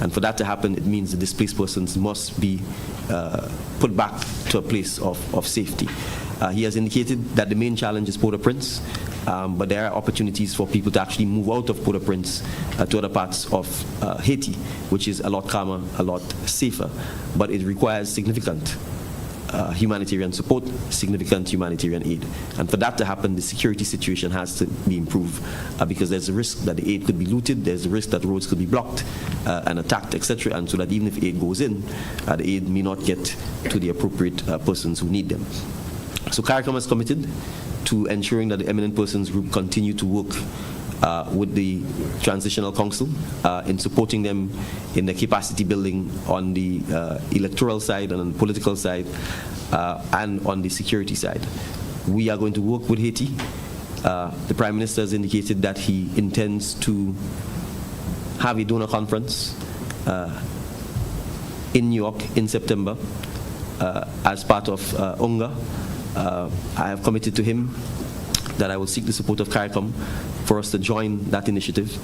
And for that to happen, it means the displaced persons must be put back to a place of safety. He has indicated that the main challenge is Port-au-Prince, but there are opportunities for people to actually move out of Port-au-Prince to other parts of Haiti, which is a lot calmer, a lot safer. But it requires significant humanitarian support, significant humanitarian aid. And for that to happen, the security situation has to be improved because there's a risk that the aid could be looted, there's a risk that roads could be blocked and attacked, etc. And so that even if aid goes in, the aid may not get to the appropriate persons who need them. So CARICOM is committed to ensuring that the Eminent Persons Group continue to work with the Transitional Council in supporting them in the capacity building on the electoral side and on the political side and on the security side. We are going to work with Haiti. The Prime Minister has indicated that he intends to have a donor conference in New York in September as part of UNGA. I have committed to him that I will seek the support of CARICOM for us to join that initiative,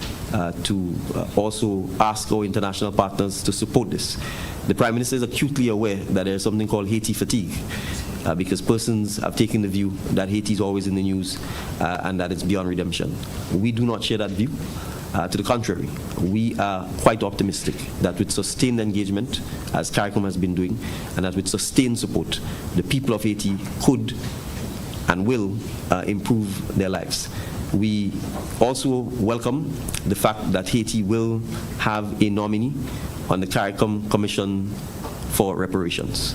to also ask our international partners to support this. The Prime Minister is acutely aware that there is something called Haiti fatigue, because persons have taken the view that Haiti is always in the news and that it's beyond redemption. We do not share that view. To the contrary, we are quite optimistic that with sustained engagement, as CARICOM has been doing, and that with sustained support, the people of Haiti could and will improve their lives. We also welcome the fact that Haiti will have a nominee on the CARICOM Commission for Reparations.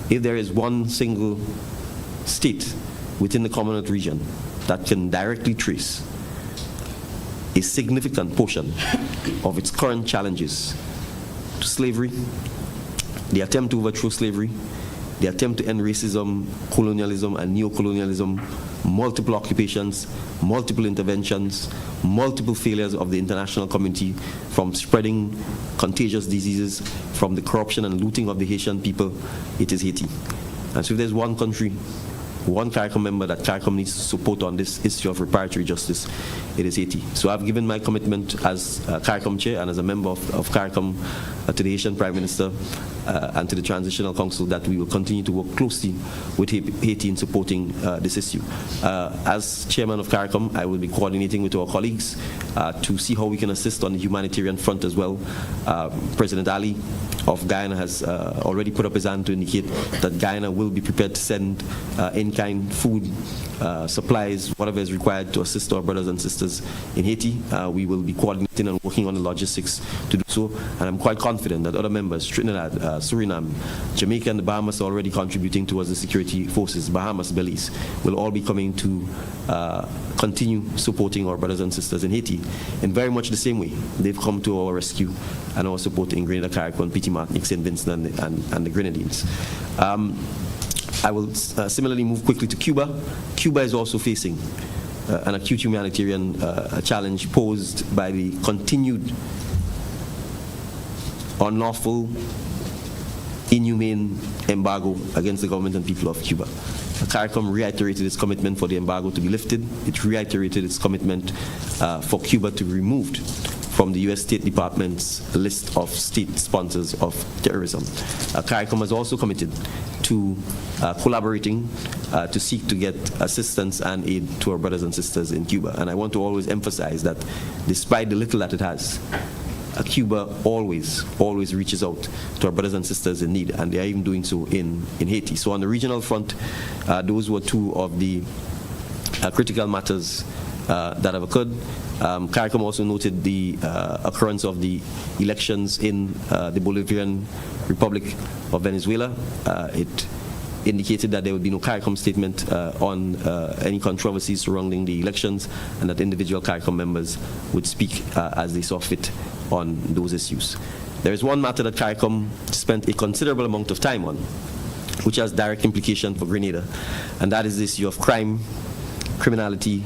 If there is one single state within the Commonwealth region that can directly trace a significant portion of its current challenges to slavery, the attempt to overthrow slavery, the attempt to end racism, colonialism, and neo-colonialism, multiple occupations, multiple interventions, multiple failures of the international community, from spreading contagious diseases, from the corruption and looting of the Haitian people, it is Haiti. And so if there's one country, one CARICOM member that CARICOM needs to support on this issue of reparatory justice, it is Haiti. So I've given my commitment as CARICOM chair and as a member of CARICOM to the Haitian Prime Minister and to the Transitional Council that we will continue to work closely with Haiti in supporting this issue. As chairman of CARICOM, I will be coordinating with our colleagues to see how we can assist on the humanitarian front as well. President Ali of Guyana has already put up his hand to indicate that Guyana will be prepared to send in-kind food, supplies, whatever is required to assist our brothers and sisters in Haiti. We will be coordinating and working on the logistics to do so, and I'm quite confident that other members, Trinidad, Suriname, Jamaica, and the Bahamas, are already contributing towards the security forces. Bahamas, Belize, will all be coming to continue supporting our brothers and sisters in Haiti in very much the same way they've come to our rescue and our support in Grenada, Carriacou, Petit Martinique, St. Vincent, and the Grenadines. I will similarly move quickly to Cuba. Cuba is also facing an acute humanitarian challenge posed by the continued unlawful, inhumane embargo against the government and people of Cuba. CARICOM reiterated its commitment for the embargo to be lifted. It reiterated its commitment for Cuba to be removed from the U.S. State Department's list of state sponsors of terrorism. CARICOM has also committed to collaborating to seek to get assistance and aid to our brothers and sisters in Cuba. And I want to always emphasize that despite the little that it has, Cuba always reaches out to our brothers and sisters in need, and they are even doing so in Haiti. So on the regional front, those were two of the critical matters that have occurred. CARICOM also noted the occurrence of the elections in the Bolivarian Republic of Venezuela. It indicated that there would be no CARICOM statement on any controversies surrounding the elections, and that individual CARICOM members would speak as they saw fit on those issues. There is one matter that CARICOM spent a considerable amount of time on, which has direct implication for Grenada, and that is the issue of crime, criminality,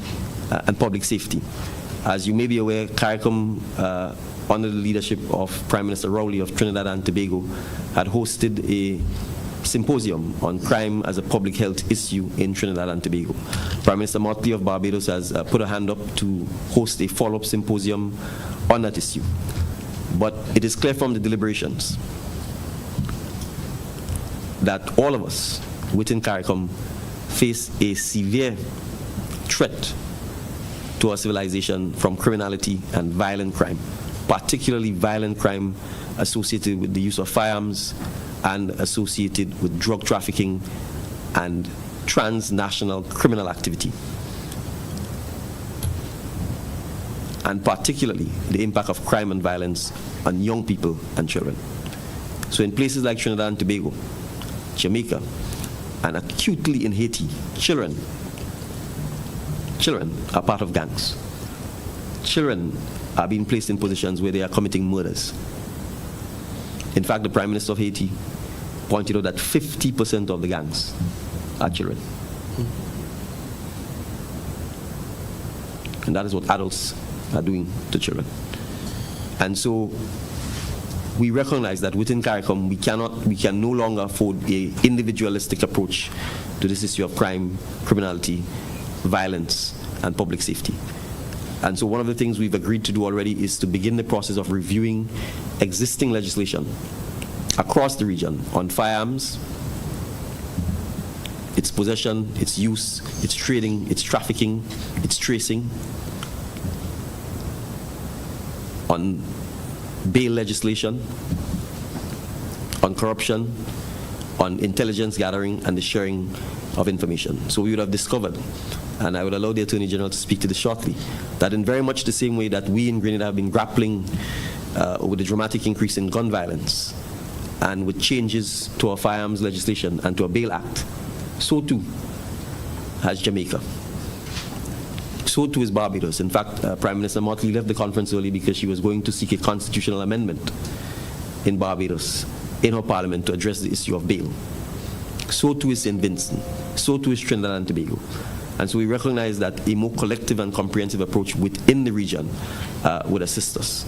and public safety. As you may be aware, CARICOM, under the leadership of Prime Minister Rowley of Trinidad and Tobago, had hosted a symposium on crime as a public health issue in Trinidad and Tobago. Prime Minister Motley of Barbados has put a hand up to host a follow-up symposium on that issue. But it is clear from the deliberations that all of us within CARICOM face a severe threat to our civilization from criminality and violent crime, particularly violent crime associated with the use of firearms and associated with drug trafficking and transnational criminal activity, and particularly the impact of crime and violence on young people and children. So in places like Trinidad and Tobago, Jamaica, and acutely in Haiti, children are part of gangs. Children are being placed in positions where they are committing murders. In fact, the Prime Minister of Haiti pointed out that 50% of the gangs are children. And that is what adults are doing to children. And so we recognize that within CARICOM, we can no longer afford a individualistic approach to this issue of crime, criminality, violence, and public safety. And so one of the things we've agreed to do already is to begin the process of reviewing existing legislation across the region on firearms, its possession, its use, its trading, its trafficking, its tracing, on bail legislation, on corruption, on intelligence gathering and the sharing of information. So we would have discovered, and I would allow the Attorney General to speak to this shortly, that in very much the same way that we in Grenada have been grappling with the dramatic increase in gun violence and with changes to our firearms legislation and to our bail act, so too has Jamaica. So too is Barbados. In fact, Prime Minister Motley left the conference early because she was going to seek a constitutional amendment in Barbados, in her parliament, to address the issue of bail. So too is St. Vincent. So too is Trinidad and Tobago. And so we recognize that a more collective and comprehensive approach within the region would assist us.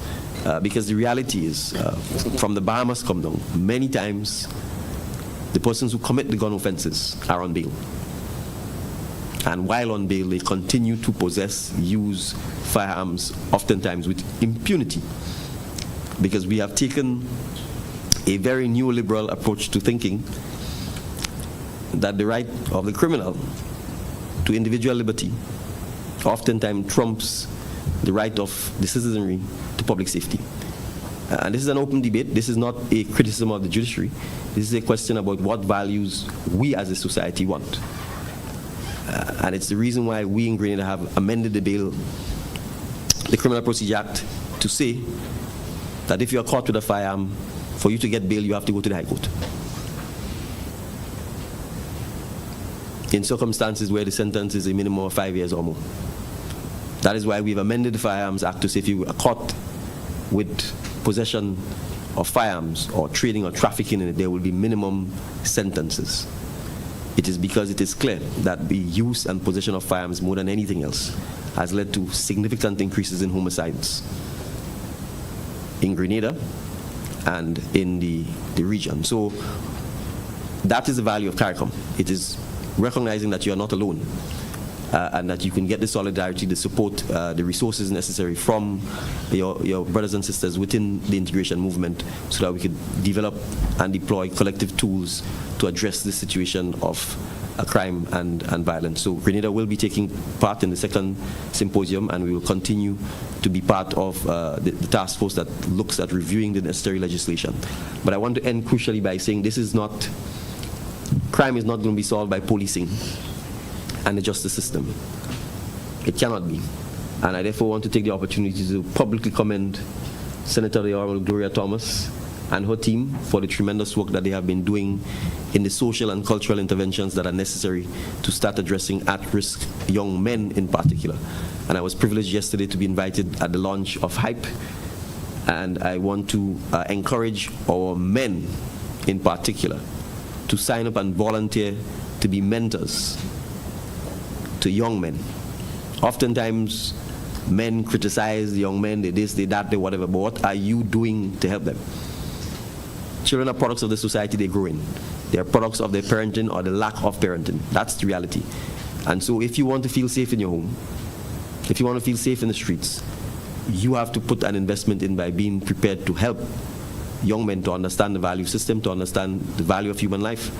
Because the reality is, from the Bahamas come down, many times the persons who commit the gun offenses are on bail. And while on bail, they continue to possess, use firearms, oftentimes with impunity. Because we have taken a very neoliberal approach to thinking that the right of the criminal to individual liberty oftentimes trumps the right of the citizenry to public safety. And this is an open debate. This is not a criticism of the judiciary. This is a question about what values we as a society want. And it's the reason why we in Grenada have amended the Criminal Procedure Act to say that if you are caught with a firearm, for you to get bail, you have to go to the High Court. In circumstances where the sentence is a minimum of 5 years or more. That is why we've amended the Firearms Act to say if you are caught with possession of firearms or trading or trafficking in it, there will be minimum sentences. It is because it is clear that the use and possession of firearms more than anything else has led to significant increases in homicides in Grenada and in the region. So that is the value of CARICOM. It is recognizing that you are not alone and that you can get the solidarity, the support, the resources necessary from your brothers and sisters within the integration movement so that we could develop and deploy collective tools to address the situation of crime and violence. So Grenada will be taking part in the second symposium, and we will continue to be part of the task force that looks at reviewing the necessary legislation. But I want to end crucially by saying crime is not going to be solved by policing and the justice system. It cannot be. And I therefore want to take the opportunity to publicly commend Senator the Honorable Gloria Thomas and her team for the tremendous work that they have been doing in the social and cultural interventions that are necessary to start addressing at-risk young men in particular. And I was privileged yesterday to be invited at the launch of HYPE, and I want to encourage our men in particular to sign up and volunteer to be mentors to young men. Oftentimes, men criticize the young men, they this, they that, they whatever, but what are you doing to help them? Children are products of the society they grow in. They are products of their parenting or the lack of parenting. That's the reality. And so if you want to feel safe in your home, if you want to feel safe in the streets, you have to put an investment in by being prepared to help young men to understand the value system, to understand the value of human life,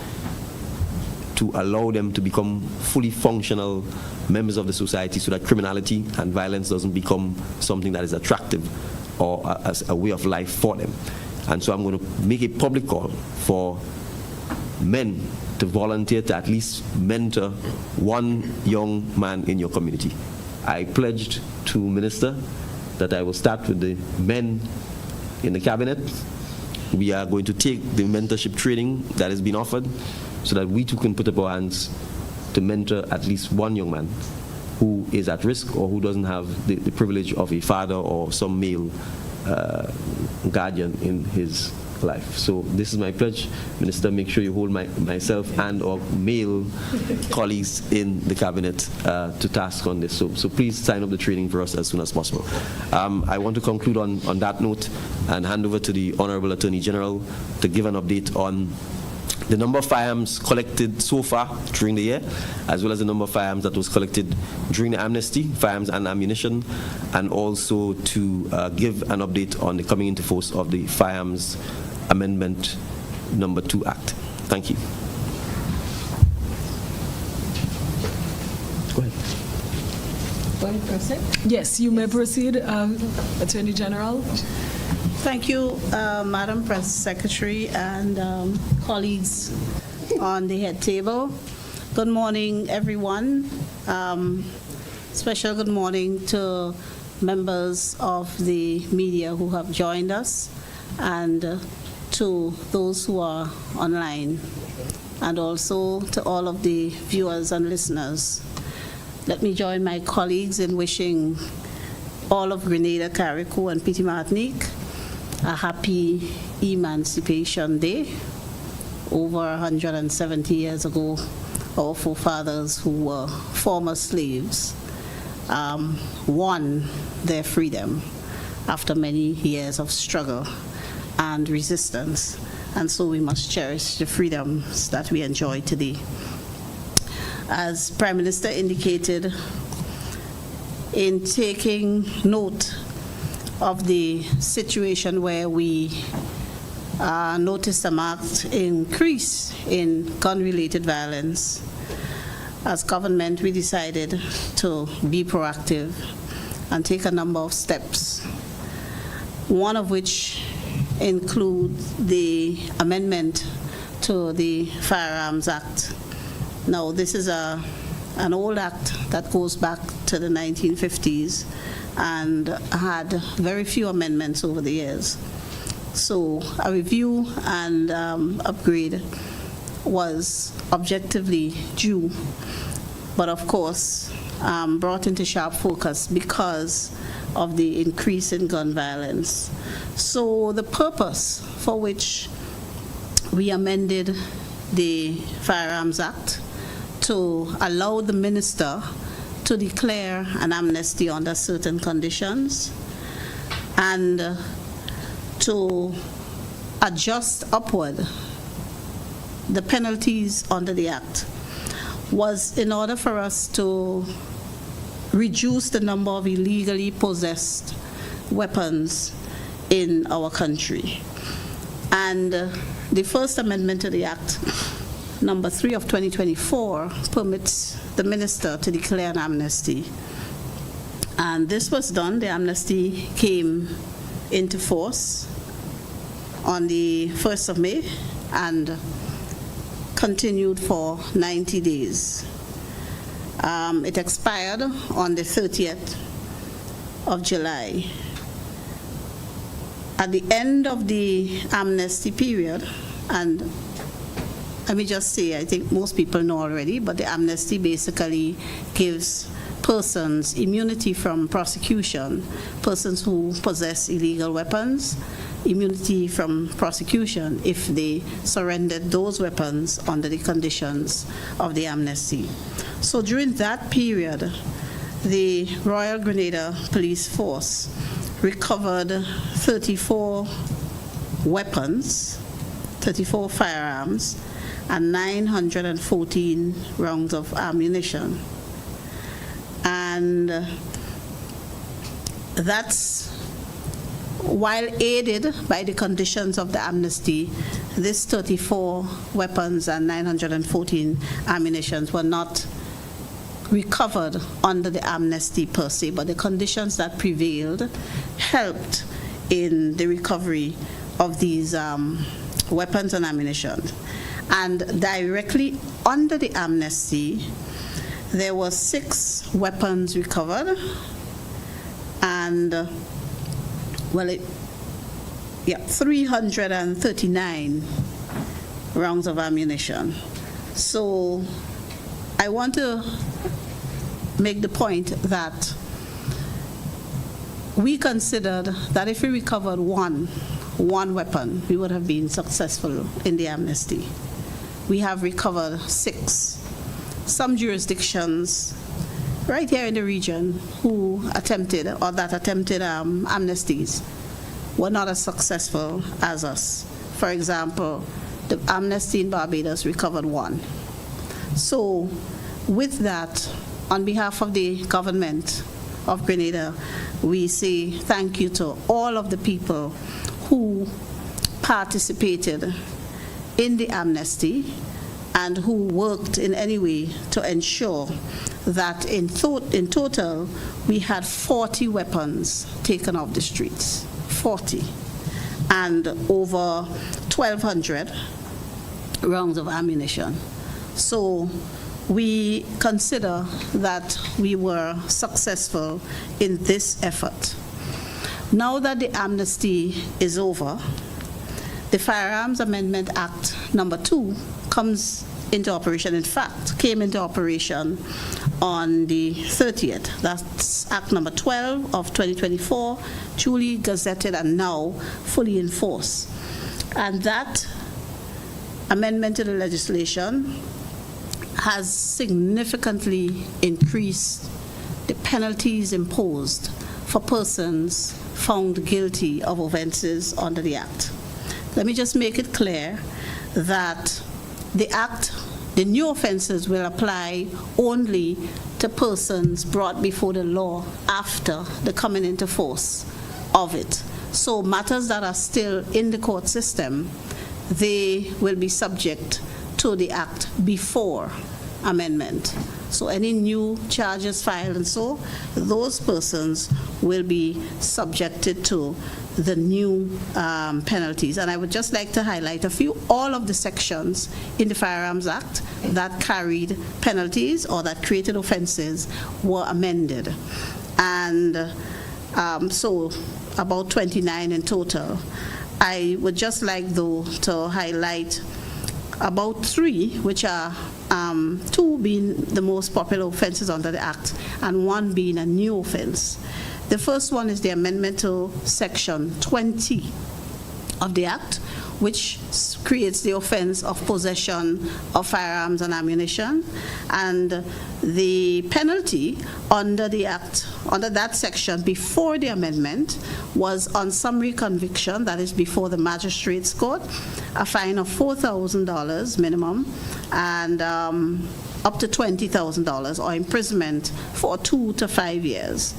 to allow them to become fully functional members of the society so that criminality and violence doesn't become something that is attractive or as a way of life for them. And so I'm going to make a public call for men to volunteer to at least mentor one young man in your community. I pledged to Minister that I will start with the men in the cabinet. We are going to take the mentorship training that has been offered so that we too can put up our hands to mentor at least one young man who is at risk or who doesn't have the privilege of a father or some male guardian in his of life. So this is my pledge. Minister, make sure you hold myself and or male colleagues in the cabinet to task on this. So please sign up the training for us as soon as possible. I want to conclude on that note and hand over to the Honorable Attorney General to give an update on the number of firearms collected so far during the year, as well as the number of firearms that was collected during the amnesty, firearms and ammunition, and also to give an update on the coming into force of the Firearms Amendment Number 2 Act. Thank you. Go ahead. Yes, you may proceed, Attorney General. Thank you, Madam Press Secretary and colleagues on the head table. Good morning, everyone. Special good morning to members of the media who have joined us and to those who are online, and also to all of the viewers and listeners. Let me join my colleagues in wishing all of Grenada, Carriacou, and Petite Martinique a happy Emancipation Day. Over 170 years ago, our forefathers who were former slaves won their freedom after many years of struggle and resistance. And so we must cherish the freedoms that we enjoy today. As Prime Minister indicated, in taking note of the situation where we noticed a marked increase in gun-related violence, as government we decided to be proactive and take a number of steps, one of which includes the amendment to the Firearms Act. Now, this is an old act that goes back to the 1950s and had very few amendments over the years. So a review and upgrade was objectively due, but of course brought into sharp focus because of the increase in gun violence. So the purpose for which we amended the Firearms Act to allow the minister to declare an amnesty under certain conditions and to adjust upward the penalties under the Act was in order for us to reduce the number of illegally possessed weapons in our country. And the first amendment to the Act, number 3 of 2024, permits the minister to declare an amnesty. And this was done. The amnesty came into force on the 1st of May and continued for 90 days. It expired on the 30th of July. At the end of the amnesty period, and let me just say, I think most people know already, but the amnesty basically gives persons immunity from prosecution, persons who possess illegal weapons, immunity from prosecution if they surrendered those weapons under the conditions of the amnesty. So during that period, the Royal Grenada Police Force recovered 34 weapons, 34 firearms, and 914 rounds of ammunition. And that's, while aided by the conditions of the amnesty, this 34 weapons and 914 ammunitions were not recovered under the amnesty per se, but the conditions that prevailed helped in the recovery of these weapons and ammunition. And directly under the amnesty, there were 6 weapons recovered, and 339 rounds of ammunition. So I want to make the point that we considered that if we recovered 1 one weapon, we would have been successful in the amnesty. We have recovered 6. Some jurisdictions right here in the region who attempted amnesties were not as successful as us. For example, the amnesty in Barbados recovered 1. So with that, on behalf of the government of Grenada, we say thank you to all of the people who participated in the amnesty and who worked in any way to ensure that in total we had 40 weapons taken off the streets, 40, and over 1,200 rounds of ammunition. So we consider that we were successful in this effort. Now that the amnesty is over, the Firearms Amendment Act number 2 comes into operation. In fact, came into operation on the 30th. That's Act number 12 of 2024, duly gazetted and now fully in force. And that amendment to the legislation has significantly increased the penalties imposed for persons found guilty of offenses under the Act. Let me just make it clear that the Act, the new offenses will apply only to persons brought before the law after the coming into force of it. So matters that are still in the court system, they will be subject to the Act before amendment. So any new charges filed and so, those persons will be subjected to the new penalties. And I would just like to highlight a few. All of the sections in the Firearms Act that carried penalties or that created offenses were amended. And so about 29 in total. I would just like, though, to highlight about 3, which are 2 being the most popular offenses under the Act and 1 being a new offense. The first one is the amendment to Section 20 of the Act, which creates the offense of possession of firearms and ammunition. And the penalty under the Act, under that section before the amendment, was on summary conviction, that is before the magistrate's court, a fine of $4,000 minimum and up to $20,000 or imprisonment for 2 to 5 years.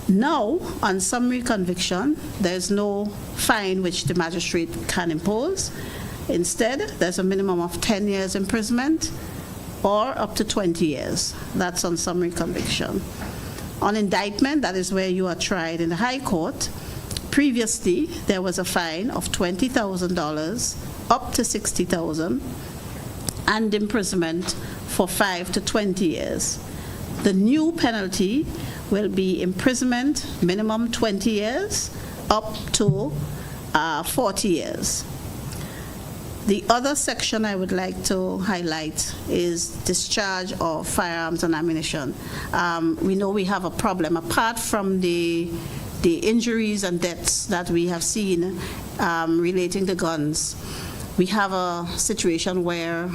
Now, on summary conviction, there's no fine which the magistrate can impose. Instead, there's a minimum of 10 years imprisonment or up to 20 years. That's on summary conviction. On indictment, that is where you are tried in the High Court. Previously, there was a fine of $20,000 up to $60,000 and imprisonment for 5 to 20 years. The new penalty will be imprisonment, minimum 20 years, up to 40 years. The other section I would like to highlight is discharge of firearms and ammunition. We know we have a problem, apart from the injuries and deaths that we have seen relating to guns. We have a situation where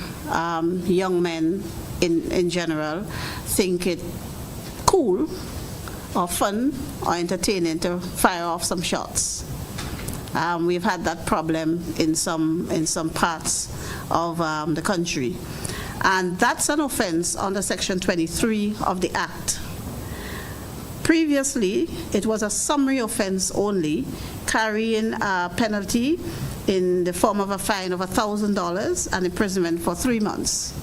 young men in general think it cool or fun or entertaining to fire off some shots. We've had that problem in some parts of the country. And that's an offense under Section 23 of the Act. Previously, it was a summary offense only, carrying a penalty in the form of a fine of $1,000 and imprisonment for 3 months.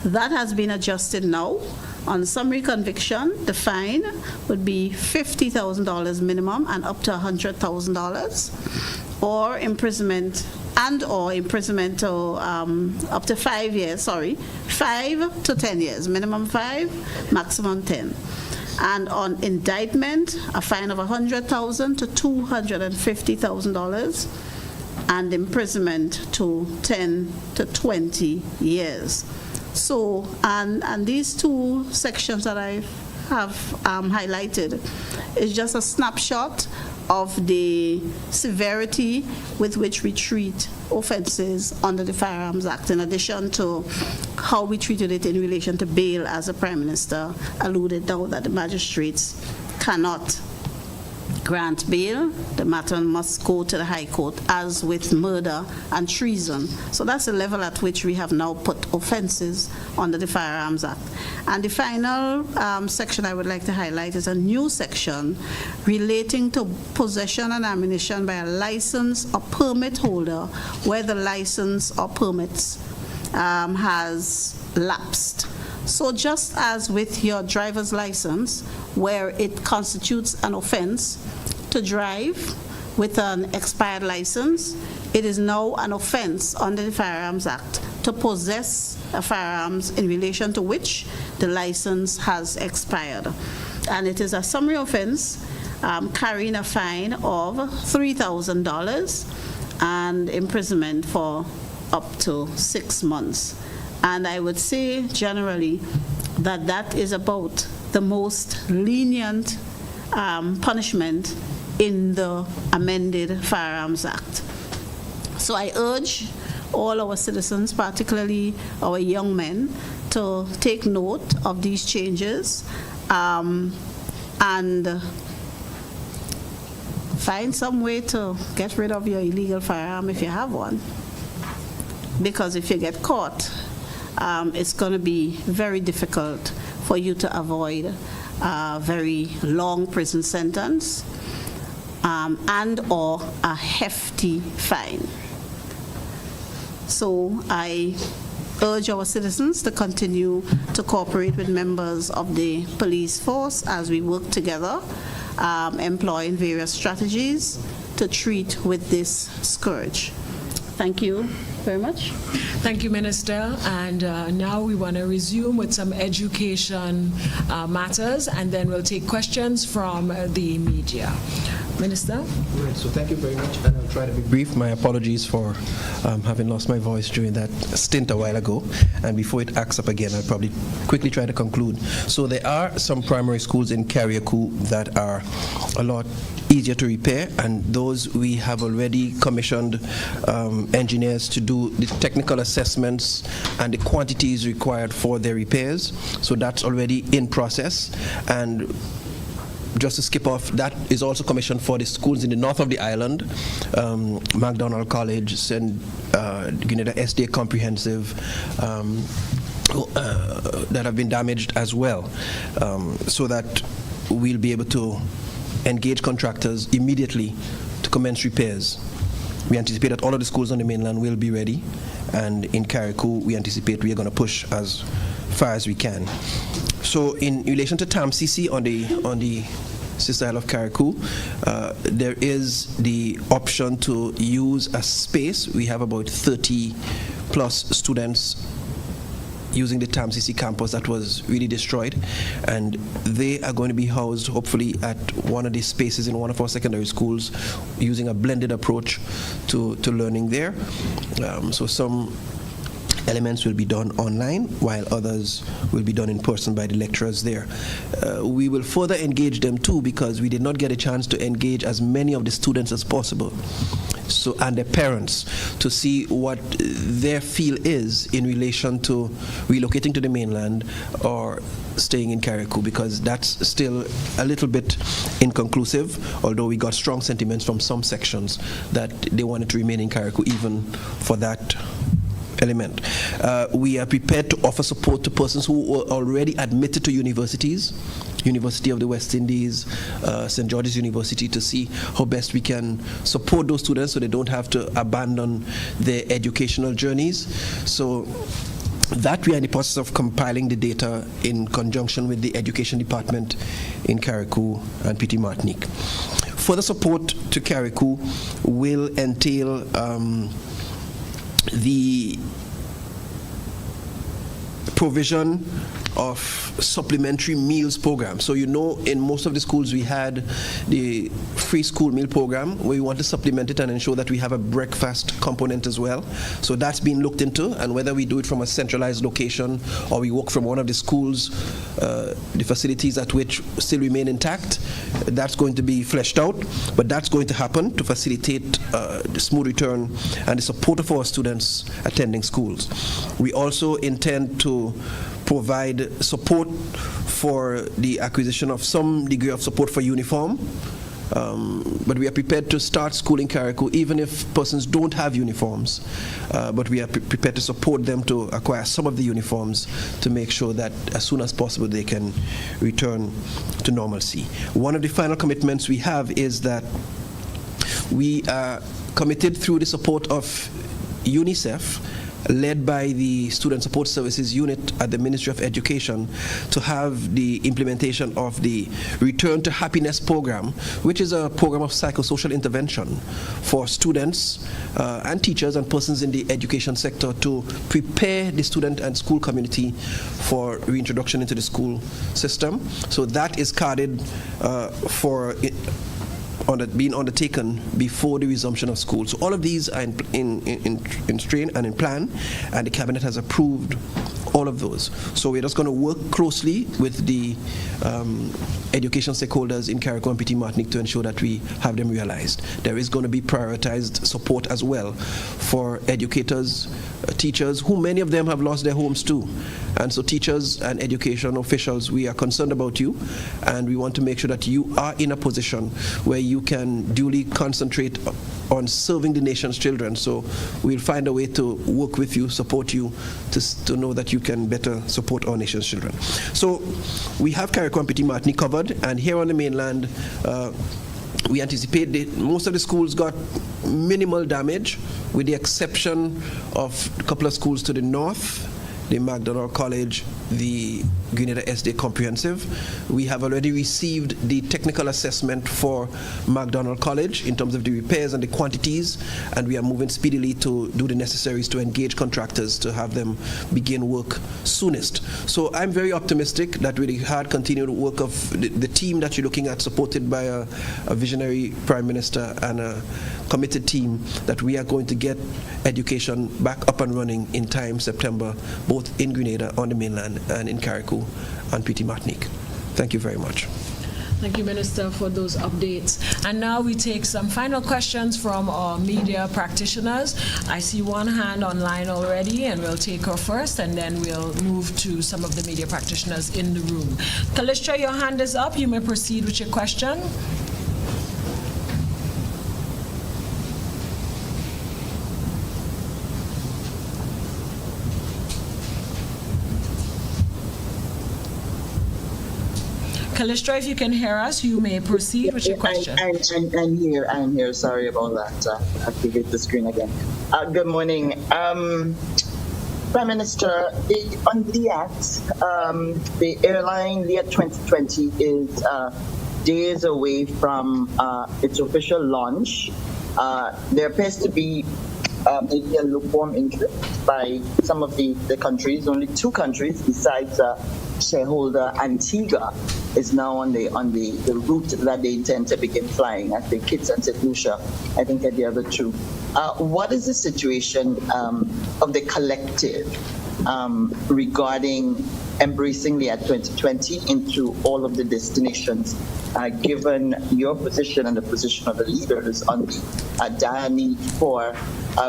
That has been adjusted now. On summary conviction, the fine would be $50,000 minimum and up to $100,000, or imprisonment to up to 5 years, 5 to 10 years, minimum 5, maximum 10. And on indictment, a fine of $100,000 to $250,000 and imprisonment to 10 to 20 years. So, and these 2 sections that I have highlighted is just a snapshot of the severity with which we treat offenses under the Firearms Act, in addition to how we treated it in relation to bail, as the Prime Minister alluded now that the magistrates cannot grant bail. The matter must go to the High Court, as with murder and treason. So that's the level at which we have now put offenses under the Firearms Act. And the final section I would like to highlight is a new section relating to possession and ammunition by a license or permit holder where the license or permits has lapsed. So just as with your driver's license, where it constitutes an offense to drive with an expired license, it is now an offense under the Firearms Act to possess a firearms in relation to which the license has expired. And it is a summary offense carrying a fine of $3,000 and imprisonment for up to 6 months. And I would say generally that that is about the most lenient punishment in the amended Firearms Act. So I urge all our citizens, particularly our young men, to take note of these changes and find some way to get rid of your illegal firearm if you have one. Because if you get caught, it's going to be very difficult for you to avoid a very long prison sentence and or a hefty fine. So I urge our citizens to continue to cooperate with members of the police force as we work together, employing various strategies to treat with this scourge. Thank you very much. Thank you, Minister. And now we want to resume with some education matters, and then we'll take questions from the media. Minister? Right, so thank you very much, and I'll try to be brief. My apologies for having lost my voice during that stint a while ago, and before it acts up again, I'll probably quickly try to conclude. So there are some primary schools in Carriacou that are a lot easier to repair, and those we have already commissioned engineers to do the technical assessments and the quantities required for their repairs. So that's already in process. And just to skip off, that is also commissioned for the schools in the north of the island, MacDonald College, St. Grenada SDA Comprehensive, that have been damaged as well, so that we'll be able to engage contractors immediately to commence repairs. We anticipate that all of the schools on the mainland will be ready, and in Carriacou, we anticipate we are going to push as far as we can. So in relation to TAMCC on the Sister Isle of Carriacou, there is the option to use a space. We have about 30 plus students using the TAMCC campus that was really destroyed, and they are going to be housed hopefully at one of these spaces in one of our secondary schools using a blended approach to learning there. So some elements will be done online, while others will be done in person by the lecturers there. We will further engage them too, because we did not get a chance to engage as many of the students as possible, so and their parents, to see what their feel is in relation to relocating to the mainland or staying in Carriacou, because that's still a little bit inconclusive, although we got strong sentiments from some sections that they wanted to remain in Carriacou even for that element. We are prepared to offer support to persons who were already admitted to universities, University of the West Indies, St. George's University, to see how best we can support those students so they don't have to abandon their educational journeys. So that we are in the process of compiling the data in conjunction with the Education Department in Carriacou and Petit Martinique. Further support to Carriacou will entail the provision of supplementary meals program. So in most of the schools we had the free school meal program where we want to supplement it and ensure that we have a breakfast component as well. So that's been looked into, and whether we do it from a centralized location or we work from one of the schools, the facilities at which still remain intact, that's going to be fleshed out, but that's going to happen to facilitate the smooth return and the support of our students attending schools. We also intend to provide support for the acquisition of some degree of support for uniform, but we are prepared to start school in Carriacou even if persons don't have uniforms, but we are prepared to support them to acquire some of the uniforms to make sure that as soon as possible they can return to normalcy. One of the final commitments we have is that we are committed through the support of UNICEF, led by the Student Support Services Unit at the Ministry of Education, to have the implementation of the Return to Happiness program, which is a program of psychosocial intervention for students and teachers and persons in the education sector to prepare the student and school community for reintroduction into the school system. So that is carded for being undertaken before the resumption of school. So all of these are in strain and in plan, and the Cabinet has approved all of those. So we're just going to work closely with the education stakeholders in Carriacou and PT Martinique to ensure that we have them realized. There is going to be prioritized support as well for educators, teachers, who many of them have lost their homes too. And so teachers and education officials, we are concerned about you, and we want to make sure that you are in a position where you can duly concentrate on serving the nation's children. So we'll find a way to work with you, support you, to know that you can better support our nation's children. So we have Carriacou and PT Martinique covered, and here on the mainland, we anticipate that most of the schools got minimal damage, with the exception of a couple of schools to the north, the MacDonald College, the Grenada SD Comprehensive. We have already received the technical assessment for MacDonald College in terms of the repairs and the quantities, and we are moving speedily to do the necessaries to engage contractors to have them begin work soonest. So I'm very optimistic that with the hard continued work of the team that you're looking at, supported by a visionary Prime Minister and a committed team, that we are going to get education back up and running in time, September, both in Grenada, on the mainland, and in Carriacou and PT Martinique. Thank you very much. Thank you, Minister, for those updates. And now we take some final questions from our media practitioners. I see one hand online already, and we'll take her first, and then we'll move to some of the media practitioners in the room. Kalistra, your hand is up. You may proceed with your question. Kalistra, if you can hear us, you may proceed with your question. I'm here. Sorry about that. Activate the screen again. Good morning. Prime Minister, on DIAT, the airline DIAT 2020 is days away from its official launch. There appears to be maybe a lukewarm interest by some of the countries. Only 2 countries besides shareholder Antigua is now on the route that they intend to begin flying. I think Kitts and St. Lucia, I think, are the other 2. What is the situation of the collective regarding embracing the 2020 into all of the destinations, given your position and the position of the leaders on the dire need for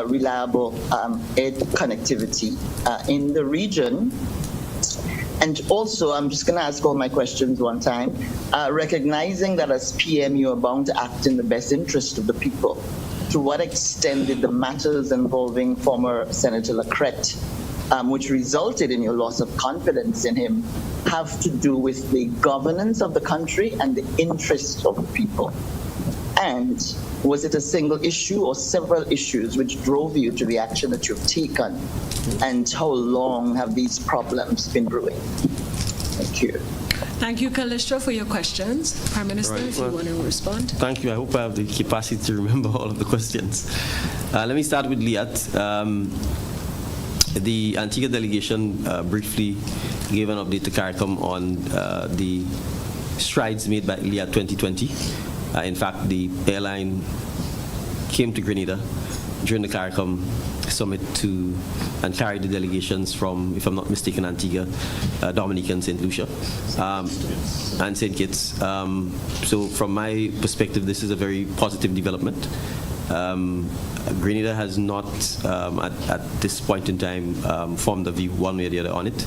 reliable air connectivity in the region? And also, I'm just going to ask all my questions one time, recognizing that as PM, you are bound to act in the best interest of the people. To what extent did the matters involving former Senator Lacrette, which resulted in your loss of confidence in him, have to do with the governance of the country and the interests of the people? And was it a single issue or several issues which drove you to the action that you've taken? And how long have these problems been brewing? Thank you. Thank you, Kalistra, for your questions. Prime Minister, if you want to respond. Thank you. I hope I have the capacity to remember all of the questions. Let me start with Liat. The Antigua delegation briefly gave an update to CARICOM on the strides made by ILIAD 2020. In fact, the airline came to Grenada during the CARICOM summit and carried the delegations from, if I'm not mistaken, Antigua, Dominica, and St. Lucia, and St. Kitts. So from my perspective, this is a very positive development. Grenada has not, at this point in time, formed a view one way or the other on it.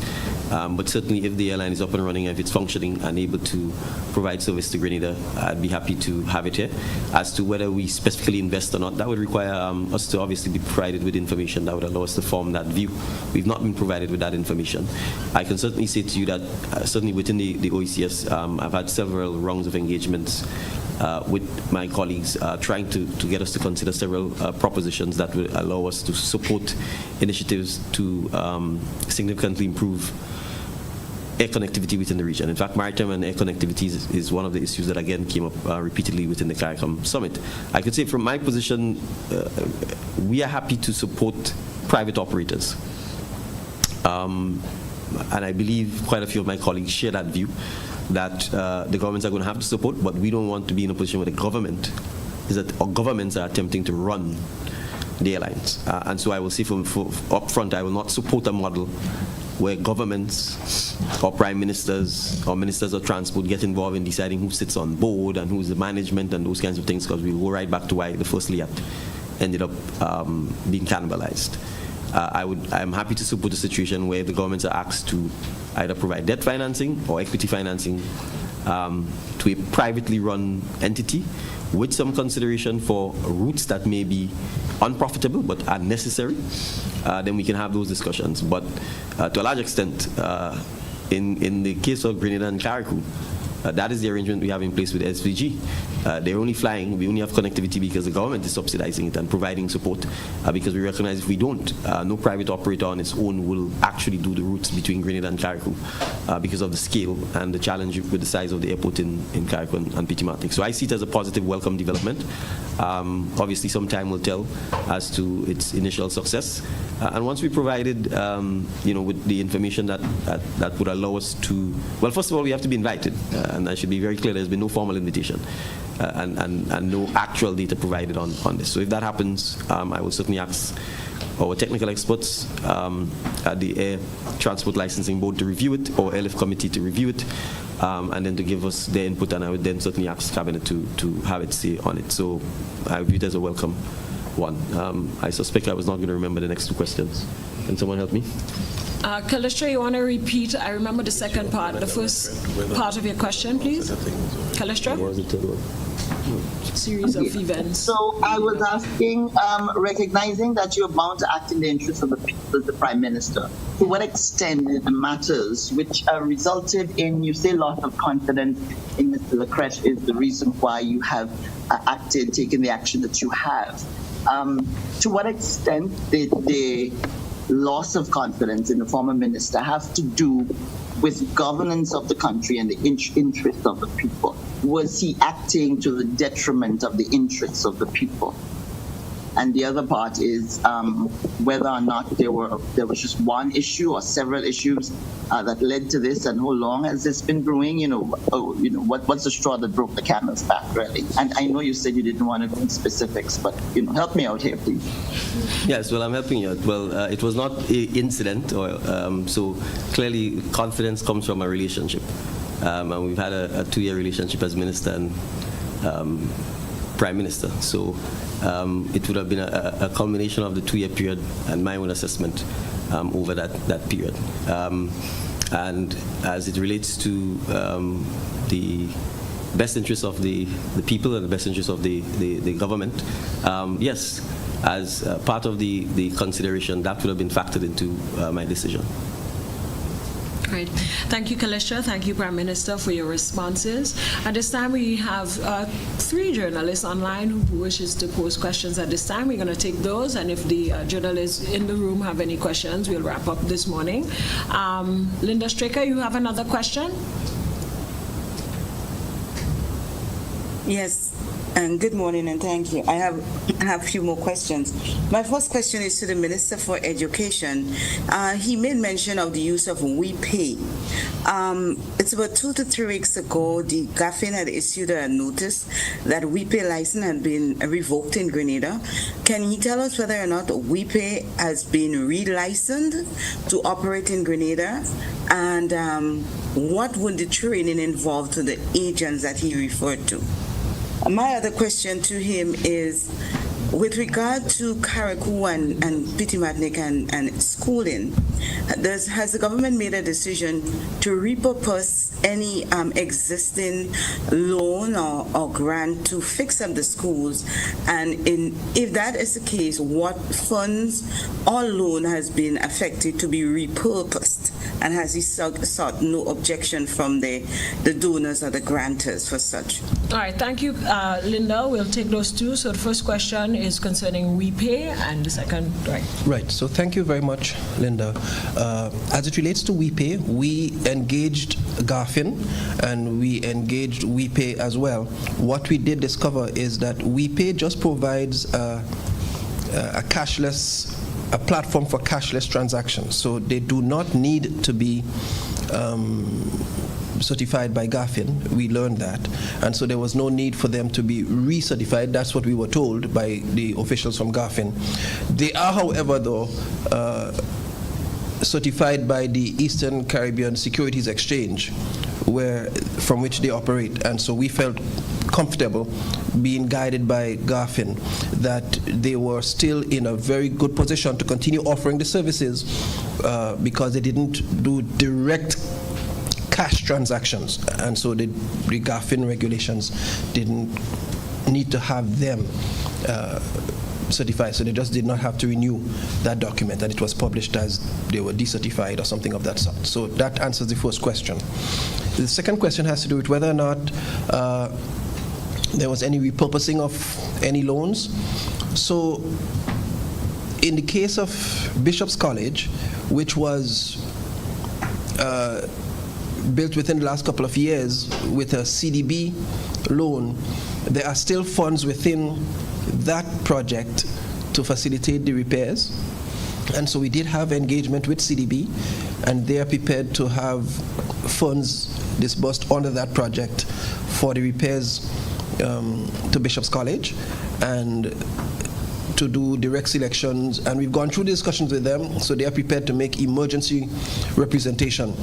But certainly if the airline is up and running, if it's functioning and able to provide service to Grenada, I'd be happy to have it here. As to whether we specifically invest or not, that would require us to obviously be provided with information that would allow us to form that view. We've not been provided with that information. I can certainly say to you that certainly within the OECS, I've had several rounds of engagements with my colleagues trying to get us to consider several propositions that will allow us to support initiatives to significantly improve air connectivity within the region. In fact, maritime and air connectivity is one of the issues that again came up repeatedly within the CARICOM summit. I could say from my position, we are happy to support private operators. And I believe quite a few of my colleagues share that view, that the governments are going to have to support, but we don't want to be in a position where the government governments are attempting to run the airlines. And so I will say from up front, I will not support a model where governments or prime ministers or ministers of transport get involved in deciding who sits on board and who's the management and those kinds of things, because we go right back to why the first LIAT ended up being cannibalized. I'm happy to support a situation where the governments are asked to either provide debt financing or equity financing to a privately run entity with some consideration for routes that may be unprofitable but are necessary. Then we can have those discussions. But to a large extent, in the case of Grenada and Carriacou, that is the arrangement we have in place with SVG. They're only flying, we only have connectivity because the government is subsidizing it and providing support, because we recognize if we don't, no private operator on its own will actually do the routes between Grenada and Carriacou because of the scale and the challenge with the size of the airport in Carriacou and Petit Martinique. So I see it as a positive, welcome development. Obviously, some time will tell as to its initial success. And once we provided, with the information that would allow us to, well, first of all, we have to be invited. And I should be very clear, there's been no formal invitation and no actual data provided on this. So if that happens, I will certainly ask our technical experts at the Air Transport Licensing Board to review it, or Airlift Committee to review it, and then to give us their input, and I would then certainly ask Cabinet to have its say on it. So I view it as a welcome one. I suspect I was not going to remember the next two questions. Can someone help me? Callistra, you want to repeat? I remember the second part, the first part of your question, please. Callistra? Series of events. So I was asking, recognizing that you're bound to act in the interest of the people as the Prime Minister, to what extent the matters which resulted in, you say, loss of confidence in Mr. Lecret is the reason why you have taken the action that you have. To what extent did the loss of confidence in the former minister have to do with governance of the country and the interests of the people? Was he acting to the detriment of the interests of the people? And the other part is whether or not there was just one issue or several issues that led to this, and how long has this been brewing? What's the straw that broke the camel's back, really? And I know you said you didn't want to go into specifics, but help me out here, please. Yes, well, I'm helping you out. Well, it was not an incident, or so clearly confidence comes from a relationship, and we've had a 2-year relationship as minister and Prime Minister. So it would have been a culmination of the 2-year period and my own assessment over that period. And as it relates to the best interests of the people and the best interests of the government, yes, as part of the consideration, that would have been factored into my decision. Great. Thank you, Callistra. Thank you, Prime Minister, for your responses. At this time, we have 3 journalists online who wishes to pose questions at this time. We're going to take those, and if the journalists in the room have any questions, we'll wrap up this morning. Linda Straker, you have another question? Yes. And good morning and thank you. I have a few more questions. My first question is to the Minister for Education. He made mention of the use of WePay. It's about 2 to 3 weeks ago, the GAFIN had issued a notice that WePay license had been revoked in Grenada. Can he tell us whether or not WePay has been relicensed to operate in Grenada? And what would the training involve to the agents that he referred to? My other question to him is, with regard to Carriacou and Pitimatnik and schooling, has the government made a decision to repurpose any existing loan or grant to fix up the schools? And if that is the case, what funds or loan has been affected to be repurposed? And has he sought no objection from the donors or the grantors for such? All right, thank you, Linda. We'll take those two. So the first question is concerning WePay, and the second, right? Right. So thank you very much, Linda. As it relates to WePay, we engaged GAFIN and we engaged WePay as well. What we did discover is that WePay just provides a platform for cashless transactions. So they do not need to be certified by GAFIN. We learned that. And so there was no need for them to be recertified. That's what we were told by the officials from GAFIN. They are, however, though, certified by the Eastern Caribbean Securities Exchange, from which they operate. And so we felt comfortable being guided by GAFIN that they were still in a very good position to continue offering the services because they didn't do direct cash transactions, and so the GAFIN regulations didn't need to have them certified, so they just did not have to renew that document, and it was published as they were decertified or something of that sort. So that answers the first question. The second question has to do with whether or not there was any repurposing of any loans. So in the case of Bishop's College, which was built within the last couple of years with a CDB loan, there are still funds within that project to facilitate the repairs. And so we did have engagement with CDB, and they are prepared to have funds disbursed under that project for the repairs to Bishop's College and to do direct selections, and we've gone through discussions with them, so they are prepared to make emergency representation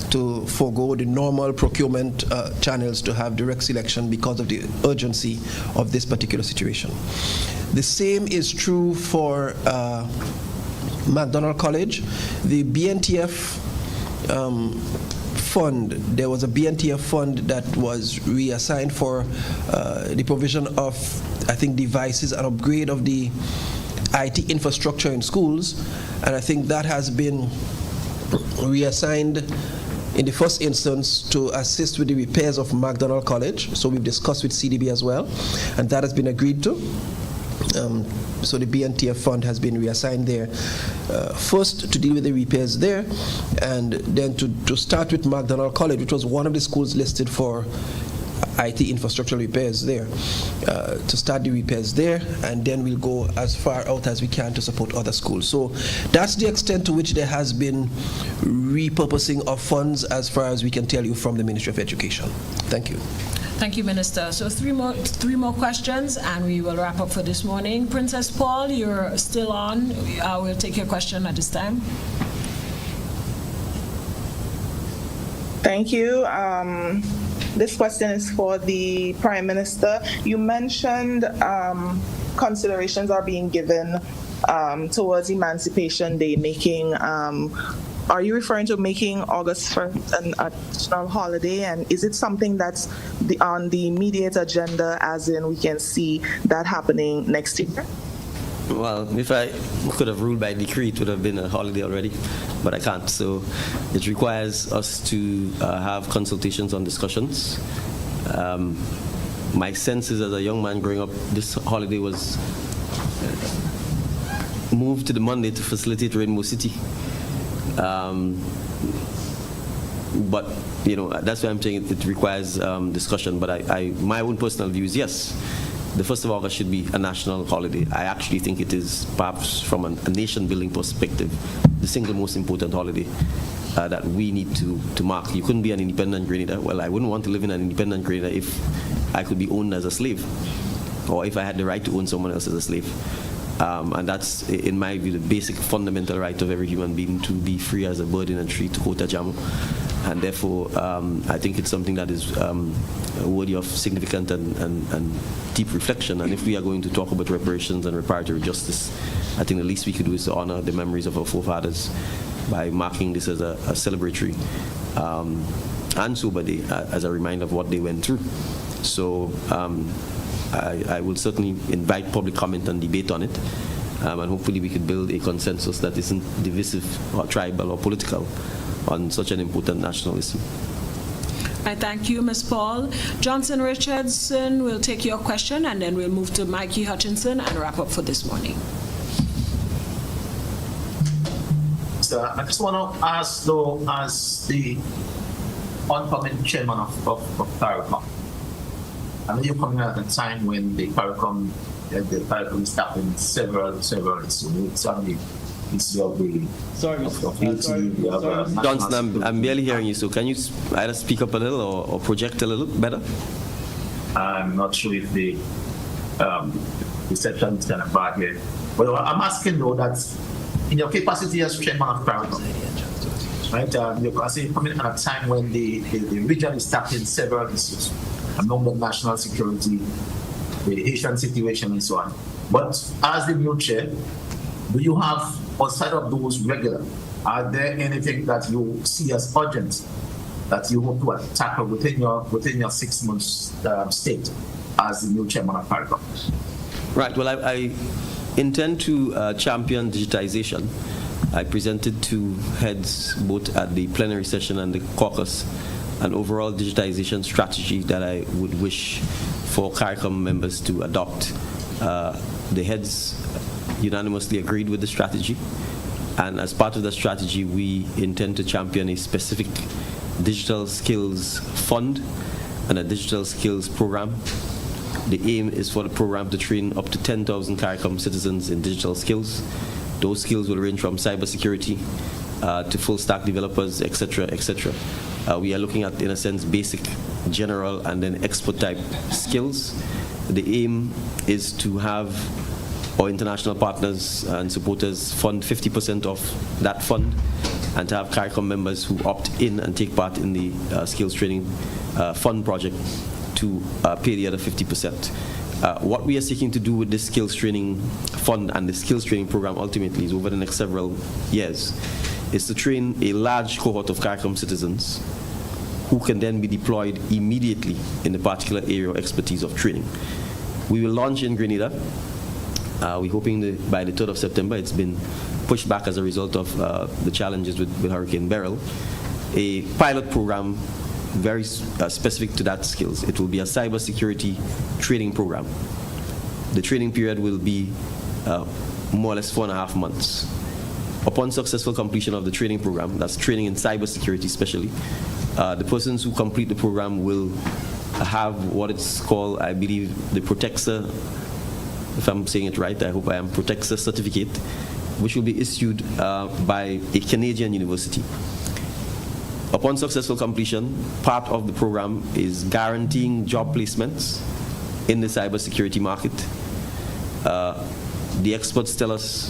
to forego the normal procurement channels to have direct selection because of the urgency of this particular situation. The same is true for McDonald College. The BNTF fund, there was a BNTF fund that was reassigned for the provision of, I think, devices and upgrade of the IT infrastructure in schools, and I think that has been reassigned in the first instance to assist with the repairs of McDonald College. So we've discussed with CDB as well, and that has been agreed to. So the BNTF fund has been reassigned there, first to deal with the repairs there, and then to start with McDonald College, which was one of the schools listed for IT infrastructure repairs there, to start the repairs there, and then we'll go as far out as we can to support other schools. So that's the extent to which there has been repurposing of funds as far as we can tell you from the Ministry of Education. Thank you. Thank you, Minister. So three more questions, and we will wrap up for this morning. Princess Paul, you're still on. We'll take your question at this time. Thank you. This question is for the Prime Minister. You mentioned considerations are being given towards Emancipation Day, are you referring to making August 1st an national holiday, and is it something that's on the immediate agenda, as in we can see that happening next year? Well, if I could have ruled by decree, it would have been a holiday already, but I can't. So it requires us to have consultations on discussions. My sense is, as a young man growing up, this holiday was moved to the Monday to facilitate Rainbow City. But that's why I'm saying it requires discussion. But my own personal view is yes, the 1st of August should be a national holiday. I actually think it is, perhaps from a nation-building perspective, the single most important holiday that we need to mark. You couldn't be an independent Grenada. Well, I wouldn't want to live in an independent Grenada if I could be owned as a slave, or if I had the right to own someone else as a slave. And that's, in my view, the basic fundamental right of every human being, to be free as a bird in a tree, to quote a Jamo. And therefore, I think it's something that is worthy of significant and deep reflection. And if we are going to talk about reparations and reparatory justice, I think the least we could do is to honor the memories of our forefathers by marking this as a celebratory and sober day, as a reminder of what they went through. So I will certainly invite public comment and debate on it, and hopefully we could build a consensus that isn't divisive or tribal or political on such an important national issue. I thank you, Ms. Paul. Johnson Richardson will take your question, and then we'll move to Mikey Hutchinson and wrap up for this morning. So I just want to ask, though, as the oncoming chairman of CARICOM, I know you're coming at a time when the CARICOM is tackling several issues. It's of the Johnson, I'm barely hearing you, so can you either speak up a little or project a little better? I'm not sure if the reception is kind of bad here. But I'm asking, though, that in your capacity as chairman of CARICOM, right, you're coming at a time when the region is tackling several issues, among them national security, the Haitian situation, and so on. But as the new chair, do you have, outside of those regular, are there anything that you see as urgent that you hope to tackle within your 6 months state as the new chairman of CARICOM? Right. Well, I intend to champion digitization. I presented to heads both at the plenary session and the caucus an overall digitization strategy that I would wish for CARICOM members to adopt. The heads unanimously agreed with the strategy, and as part of the strategy, we intend to champion a specific digital skills fund and a digital skills program. The aim is for the program to train up to 10,000 CARICOM citizens in digital skills. Those skills will range from cybersecurity to full stack developers, etc., etc. We are looking at, in a sense, basic, general, and then expert type skills. The aim is to have our international partners and supporters fund 50% of that fund, and to have CARICOM members who opt in and take part in the skills training fund project to pay the other 50%. What we are seeking to do with this skills training fund and the skills training program ultimately is over the next several years is to train a large cohort of CARICOM citizens who can then be deployed immediately in the particular area of expertise of training. We will launch in Grenada. We're hoping that by the 3rd of September. It's been pushed back as a result of the challenges with Hurricane Beryl. A pilot program very specific to that skills. It will be a cybersecurity training program. The training period will be more or less 4.5 months. Upon successful completion of the training program, that's training in cybersecurity especially, the persons who complete the program will have what it's called, I believe, the Protexer, if I'm saying it right, I hope I am, Protexer certificate, which will be issued by a Canadian university. Upon successful completion, part of the program is guaranteeing job placements in the cybersecurity market. The experts tell us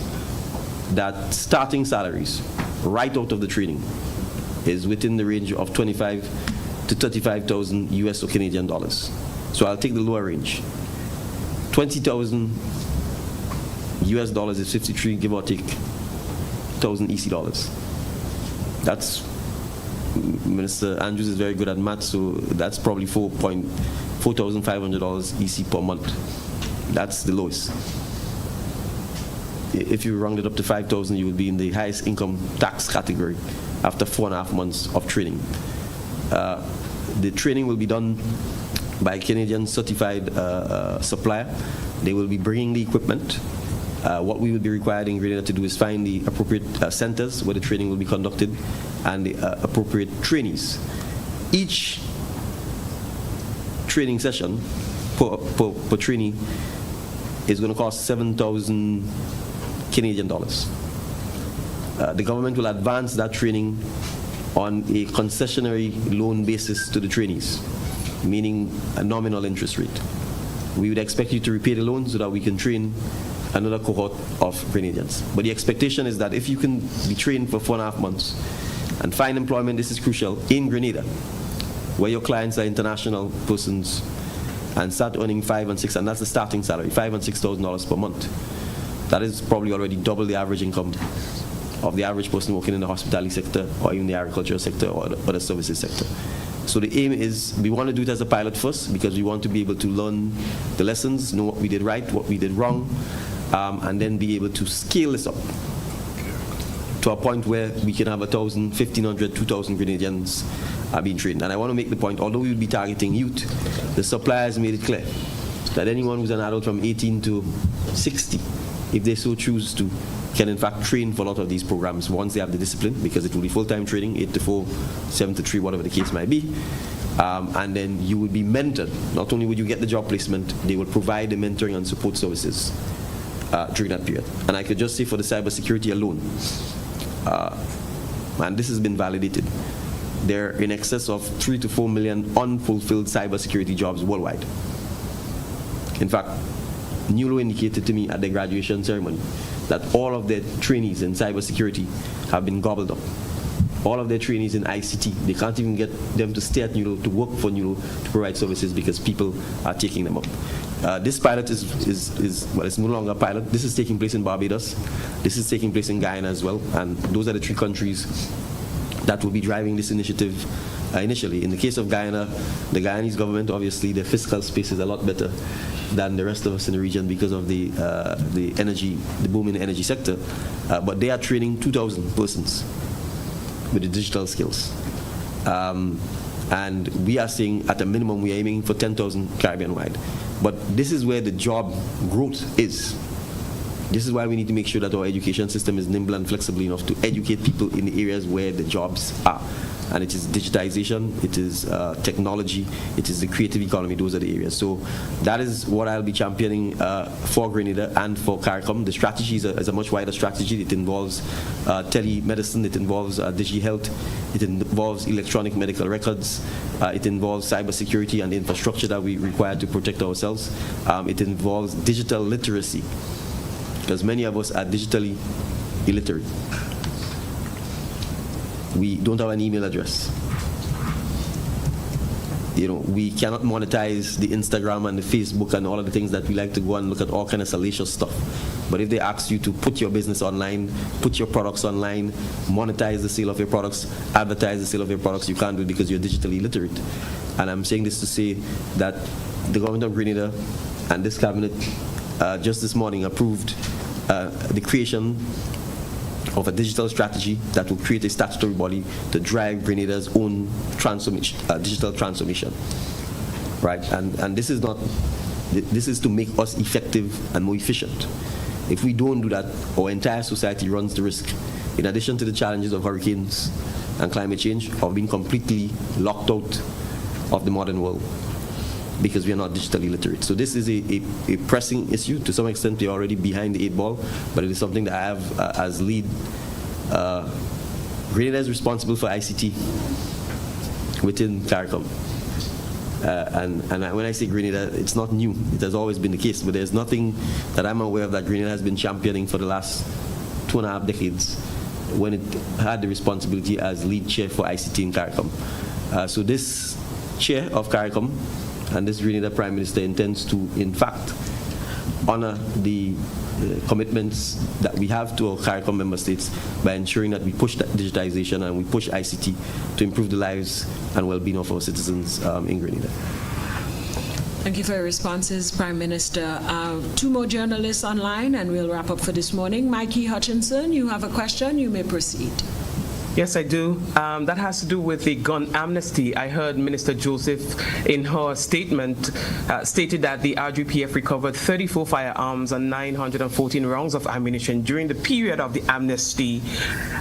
that starting salaries right out of the training is within the range of 25 to 35,000 US or Canadian dollars. So I'll take the lower range. 20,000 US dollars is 53, give or take, 1,000 EC dollars. That's, Minister Andrews is very good at math, so that's probably $4,500 EC per month. That's the lowest. If you round it up to 5,000, you would be in the highest income tax category after 4.5 months of training. The training will be done by a Canadian certified supplier. They will be bringing the equipment. What we will be required in Grenada to do is find the appropriate centers where the training will be conducted and the appropriate trainees. Each training session per trainee is going to cost 7,000 Canadian dollars. The government will advance that training on a concessionary loan basis to the trainees, meaning a nominal interest rate. We would expect you to repay the loan so that we can train another cohort of Grenadians. But the expectation is that if you can be trained for 4.5 months and find employment, this is crucial, in Grenada, where your clients are international persons, and start earning $5,000 and $6,000, and that's the starting salary, $5,000 and $6,000 per month. That is probably already double the average income of the average person working in the hospitality sector or even the agricultural sector or the services sector. So the aim is we want to do it as a pilot first because we want to be able to learn the lessons, know what we did right, what we did wrong, and then be able to scale this up to a point where we can have 1,000, 1,500, 2,000 Grenadians being trained. And I want to make the point, although we will be targeting youth, the suppliers made it clear that anyone who's an adult from 18 to 60, if they so choose to, can in fact train for a lot of these programs once they have the discipline, because it will be full-time training, 8 to 4, 7 to 3, whatever the case might be. And then you will be mentored. Not only would you get the job placement, they will provide the mentoring and support services during that period. And I could just say for the cybersecurity alone, and this has been validated, there are in excess of 3 to 4 million unfulfilled cybersecurity jobs worldwide. In fact, NULO indicated to me at the graduation ceremony that all of their trainees in cybersecurity have been gobbled up. All of their trainees in ICT, they can't even get them to stay at NULO, to work for NULO, to provide services because people are taking them up. This pilot well, it's no longer a pilot. This is taking place in Barbados. This is taking place in Guyana as well. And those are the 3 countries that will be driving this initiative initially. In the case of Guyana, the Guyanese government, obviously, their fiscal space is a lot better than the rest of us in the region because of the boom in the energy sector. But they are training 2,000 persons with the digital skills. And we are saying at a minimum, we are aiming for 10,000 Caribbean-wide. But this is where the job growth is. This is why we need to make sure that our education system is nimble and flexible enough to educate people in the areas where the jobs are. And it is digitization, it is technology, it is the creative economy. Those are the areas. So that is what I'll be championing for Grenada and for CARICOM. The strategy is a much wider strategy. It involves telemedicine, it involves digi-health, it involves electronic medical records, it involves cybersecurity and the infrastructure that we require to protect ourselves. It involves digital literacy, because many of us are digitally illiterate. We don't have an email address. You know, we cannot monetize the Instagram and the Facebook and all of the things that we like to go and look at all kind of salacious stuff. But if they ask you to put your business online, put your products online, monetize the sale of your products, advertise the sale of your products, you can't do it because you're digitally illiterate. And I'm saying this to say that the government of Grenada and this cabinet just this morning approved the creation of a digital strategy that will create a statutory body to drive Grenada's own transformation, digital transformation, right? And this is not, this is to make us effective and more efficient. If we don't do that, our entire society runs the risk, in addition to the challenges of hurricanes and climate change, of being completely locked out of the modern world, because we are not digitally literate. So this is a pressing issue. To some extent, we are already behind the 8 ball, but it is something that I have as lead. Grenada is responsible for ICT within CARICOM. And when I say Grenada, it's not new. It has always been the case, but there's nothing that I'm aware of that Grenada has been championing for the last 2.5 decades when it had the responsibility as lead chair for ICT in CARICOM. So this chair of CARICOM and this Grenada Prime Minister intends to, in fact, honor the commitments that we have to our CARICOM member states by ensuring that we push that digitization and we push ICT to improve the lives and well-being of our citizens in Grenada. Thank you for your responses, Prime Minister. 2 more journalists online and we'll wrap up for this morning. Mikey Hutchinson, you have a question, you may proceed. Yes, I do. That has to do with the gun amnesty. I heard Minister Joseph in her statement stated that the RGPF recovered 34 firearms and 914 rounds of ammunition during the period of the amnesty.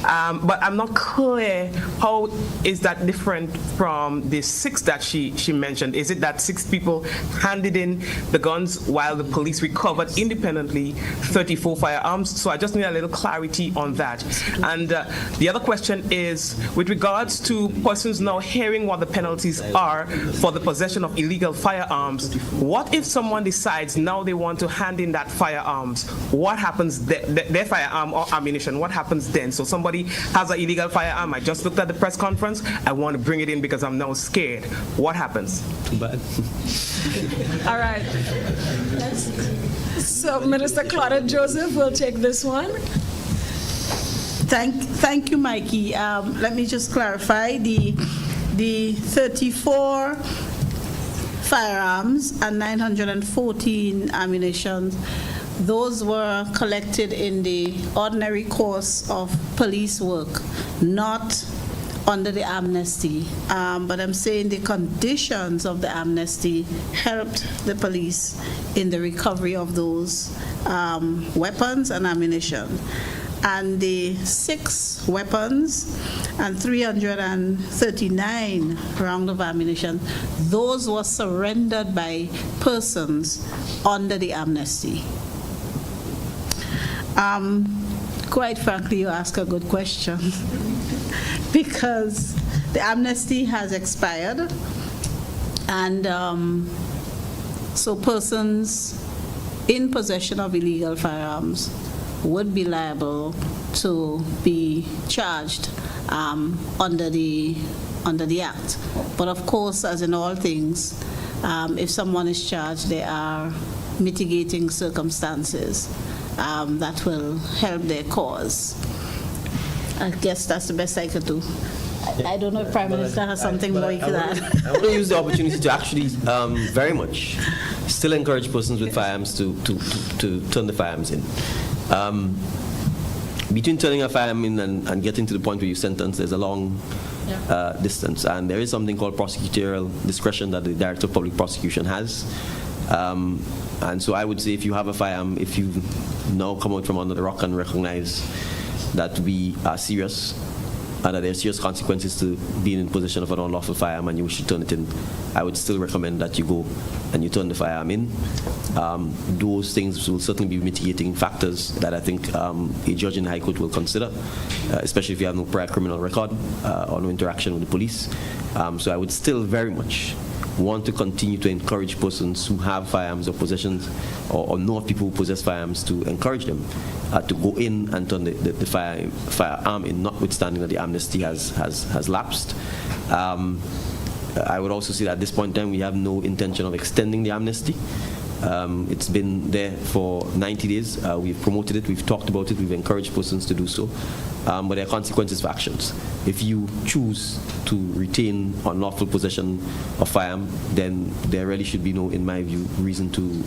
But I'm not clear, how is that different from the 6 that she mentioned? Is it that 6 people handed in the guns while the police recovered independently 34 firearms? So I just need a little clarity on that. And the other question is with regards to persons now hearing what the penalties are for the possession of illegal firearms. What if someone decides now they want to hand in that firearms? What happens, their firearm or ammunition, what happens then? So somebody has an illegal firearm, I just looked at the press conference, I want to bring it in because I'm now scared. What happens? Too bad. All right. So Minister Claudette Joseph will take this one. Thank you, Mikey. Let me just clarify the 34 firearms and 914 ammunition. Those were collected in the ordinary course of police work, not under the amnesty. But I'm saying the conditions of the amnesty helped the police in the recovery of those weapons and ammunition. And the 6 weapons and 339 rounds of ammunition, those were surrendered by persons under the amnesty. Quite frankly, you ask a good question because the amnesty has expired, and so persons in possession of illegal firearms would be liable to be charged under the Act. But of course, as in all things, if someone is charged, there are mitigating circumstances that will help their cause. I guess that's the best I could do. I don't know if Prime Minister has something more you could add. I want to use the opportunity to actually very much still encourage persons with firearms to turn the firearms in. Between turning a firearm in and getting to the point where you sentence, there's a long distance, and there is something called prosecutorial discretion that the Director of Public Prosecution has. And so I would say, if you have a firearm, if you now come out from under the rock and recognize that we are serious and that there are serious consequences to being in possession of an unlawful firearm and you wish to turn it in, I would still recommend that you go and you turn the firearm in. Those things will certainly be mitigating factors that I think a judge in the High Court will consider, especially if you have no prior criminal record or no interaction with the police. So I would still very much want to continue to encourage persons who have firearms or possessions or know of people who possess firearms to encourage them to go in and turn the firearm in, notwithstanding that the amnesty has lapsed. I would also say that at this point in time we have no intention of extending the amnesty. It's been there for 90 days. We've promoted it, we've talked about it, we've encouraged persons to do so. But there are consequences for actions. If you choose to retain unlawful possession of firearm, then there really should be no, in my view, reason to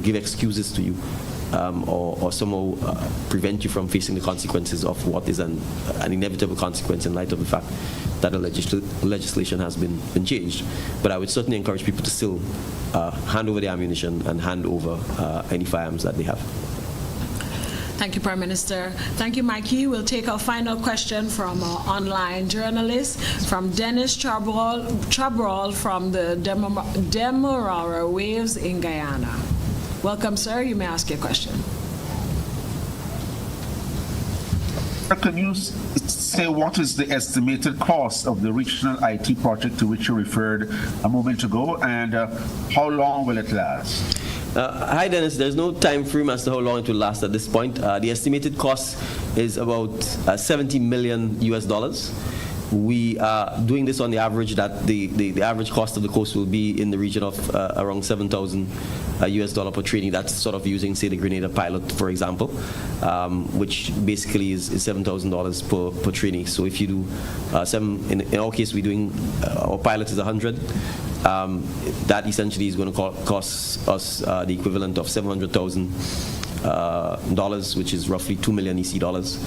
give excuses to you or somehow prevent you from facing the consequences of what is an inevitable consequence in light of the fact that the legislation has been changed. But I would certainly encourage people to still hand over the ammunition and hand over any firearms that they have. Thank you, Prime Minister. Thank you, Mikey. We'll take our final question from our online journalist, from Dennis Chabrol from the Demerara Waves in Guyana. Welcome, sir. You may ask your question. Can you say what is the estimated cost of the regional IT project to which you referred a moment ago, and how long will it last? Hi, Dennis. There's no time frame as to how long it will last at this point. The estimated cost is about $70 million US. We are doing this on the average that the average cost of the course will be in the region of around $7,000 US per training. That's sort of using, say, the Grenada pilot, for example, which basically is $7,000 per training. So if you do in our case, we're doing our pilot is 100. That essentially is going to cost us the equivalent of $700,000 dollars, which is roughly 2 million EC dollars.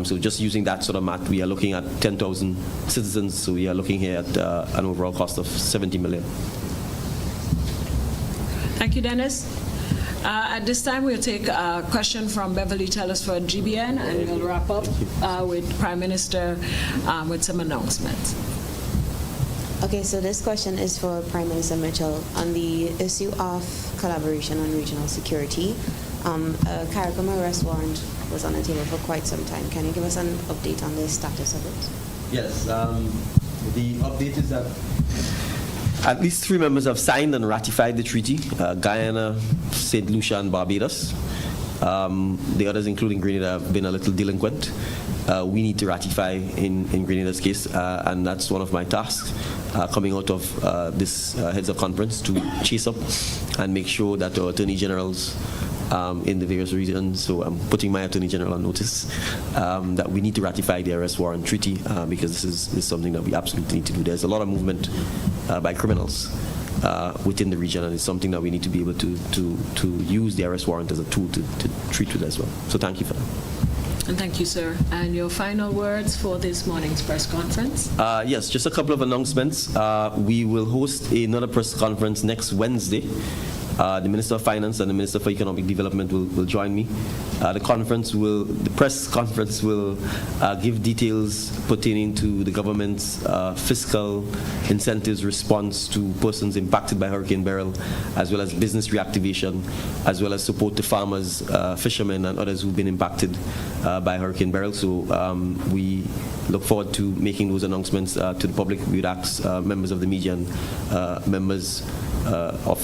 So just using that sort of math, we are looking at 10,000 citizens. So we are looking here at an overall cost of 70 million. Thank you, Dennis. At this time, we'll take a question from Beverly Telesford, GBN, and we'll wrap up with Prime Minister with some announcements. Okay, so this question is for Prime Minister Mitchell on the issue of collaboration on regional security. A CARICOM arrest warrant was on the table for quite some time. Can you give us an update on the status of it? Yes, the update is that at least 3 members have signed and ratified the treaty, Guyana, St. Lucia, and Barbados. The others, including Grenada, have been a little delinquent. We need to ratify in Grenada's case, and that's one of my tasks coming out of this heads of conference, to chase up and make sure that our attorney generals in the various regions, so I'm putting my attorney general on notice that we need to ratify the arrest warrant treaty because this is something that we absolutely need to do. There's a lot of movement by criminals within the region, and it's something that we need to be able to use the arrest warrant as a tool to treat with as well. So thank you for that. And thank you, sir. And your final words for this morning's press conference? Yes, just a couple of announcements. We will host another press conference next Wednesday. The Minister of Finance and the Minister for Economic Development will join me. The press conference will give details pertaining to the government's fiscal incentives response to persons impacted by Hurricane Beryl, as well as business reactivation, as well as support to farmers, fishermen, and others who've been impacted by Hurricane Beryl. So we look forward to making those announcements to the public. We would ask members of the media and members of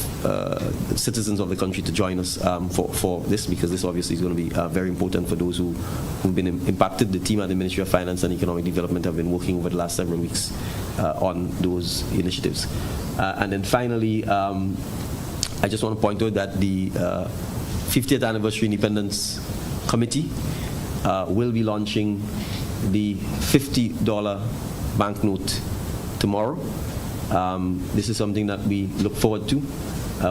citizens of the country to join us for this, because this obviously is going to be very important for those who've been impacted. The team at the Ministry of Finance and Economic Development have been working over the last several weeks on those initiatives. And then finally, I just want to point out that the 50th Anniversary Independence Committee will be launching the $50 banknote tomorrow. This is something that we look forward to.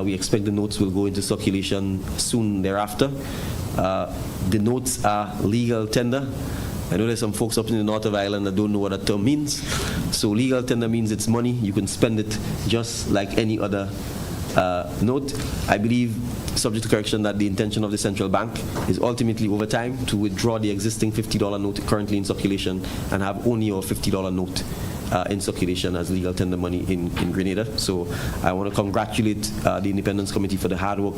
We expect the notes will go into circulation soon thereafter. The notes are legal tender. I know there's some folks up in the north of Ireland that don't know what that term means. So legal tender means it's money. You can spend it just like any other note. I believe, subject to correction, that the intention of the central bank is ultimately over time to withdraw the existing $50 note currently in circulation and have only our $50 note in circulation as legal tender money in Grenada. So I want to congratulate the Independence Committee for the hard work,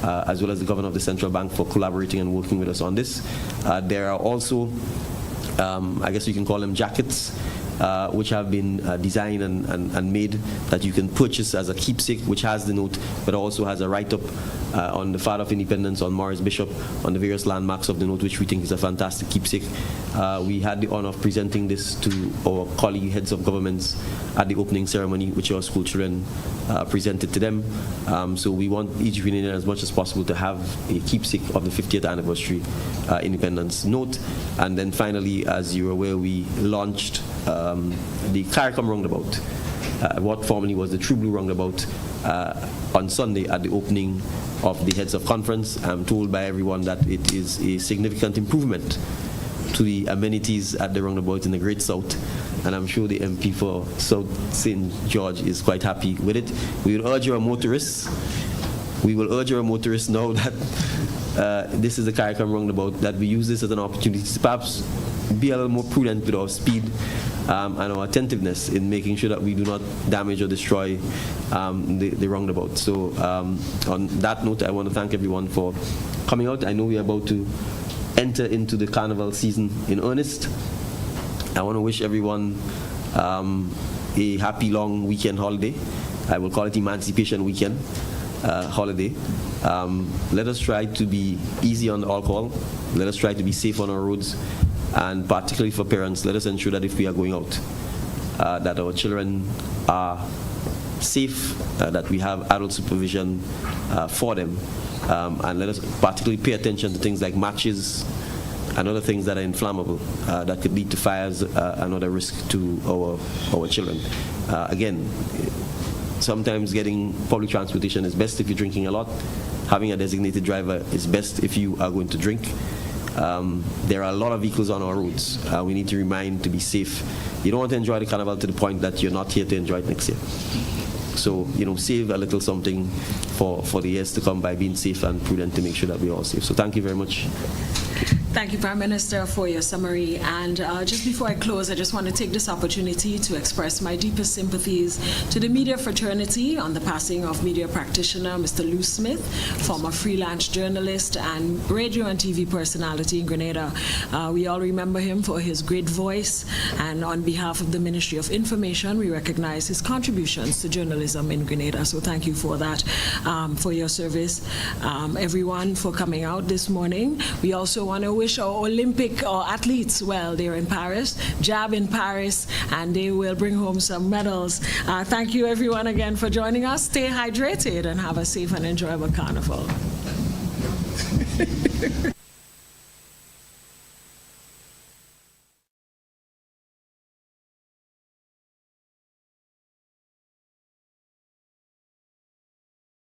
as well as the Governor of the Central Bank for collaborating and working with us on this. There are also, I guess you can call them jackets, which have been designed and made that you can purchase as a keepsake, which has the note, but also has a write-up on the Father of Independence, on Morris Bishop, on the various landmarks of the note, which we think is a fantastic keepsake. We had the honor of presenting this to our colleague heads of governments at the opening ceremony, which our school children presented to them. So we want each Grenadian as much as possible to have a keepsake of the 50th anniversary independence note. And then finally, as you're aware, we launched the CARICOM roundabout, what formerly was the True Blue roundabout, on Sunday at the opening of the heads of conference. I'm told by everyone that it is a significant improvement to the amenities at the roundabout in the Great South, and I'm sure the MP for South St. George is quite happy with it. We will urge our motorists now that this is the CARICOM roundabout, that we use this as an opportunity to perhaps be a little more prudent with our speed and our attentiveness in making sure that we do not damage or destroy the roundabout. So on that note, I want to thank everyone for coming out. I know we are about to enter into the carnival season in earnest. I want to wish everyone a happy long weekend holiday. I will call it Emancipation Weekend holiday. Let us try to be easy on the alcohol. Let us try to be safe on our roads. And particularly for parents, let us ensure that if we are going out, that our children are safe, that we have adult supervision for them. And let us particularly pay attention to things like matches and other things that are inflammable that could lead to fires and other risk to our children. Again, sometimes getting public transportation is best if you're drinking a lot. Having a designated driver is best if you are going to drink. There are a lot of vehicles on our roads. We need to remind to be safe. You don't want to enjoy the carnival to the point that you're not here to enjoy it next year. So, save a little something for the years to come by being safe and prudent to make sure that we're all safe. So thank you very much. Thank you, Prime Minister, for your summary. And just before I close, I just want to take this opportunity to express my deepest sympathies to the media fraternity on the passing of media practitioner Mr. Lou Smith, former freelance journalist and radio and TV personality in Grenada. We all remember him for his great voice, and on behalf of the Ministry of Information, we recognize his contributions to journalism in Grenada. So thank you for that, for your service, everyone, for coming out this morning. We also want to wish our Olympic athletes well. They're in Paris, JAB in Paris, and they will bring home some medals. Thank you, everyone, again for joining us. Stay hydrated and have a safe and enjoyable carnival.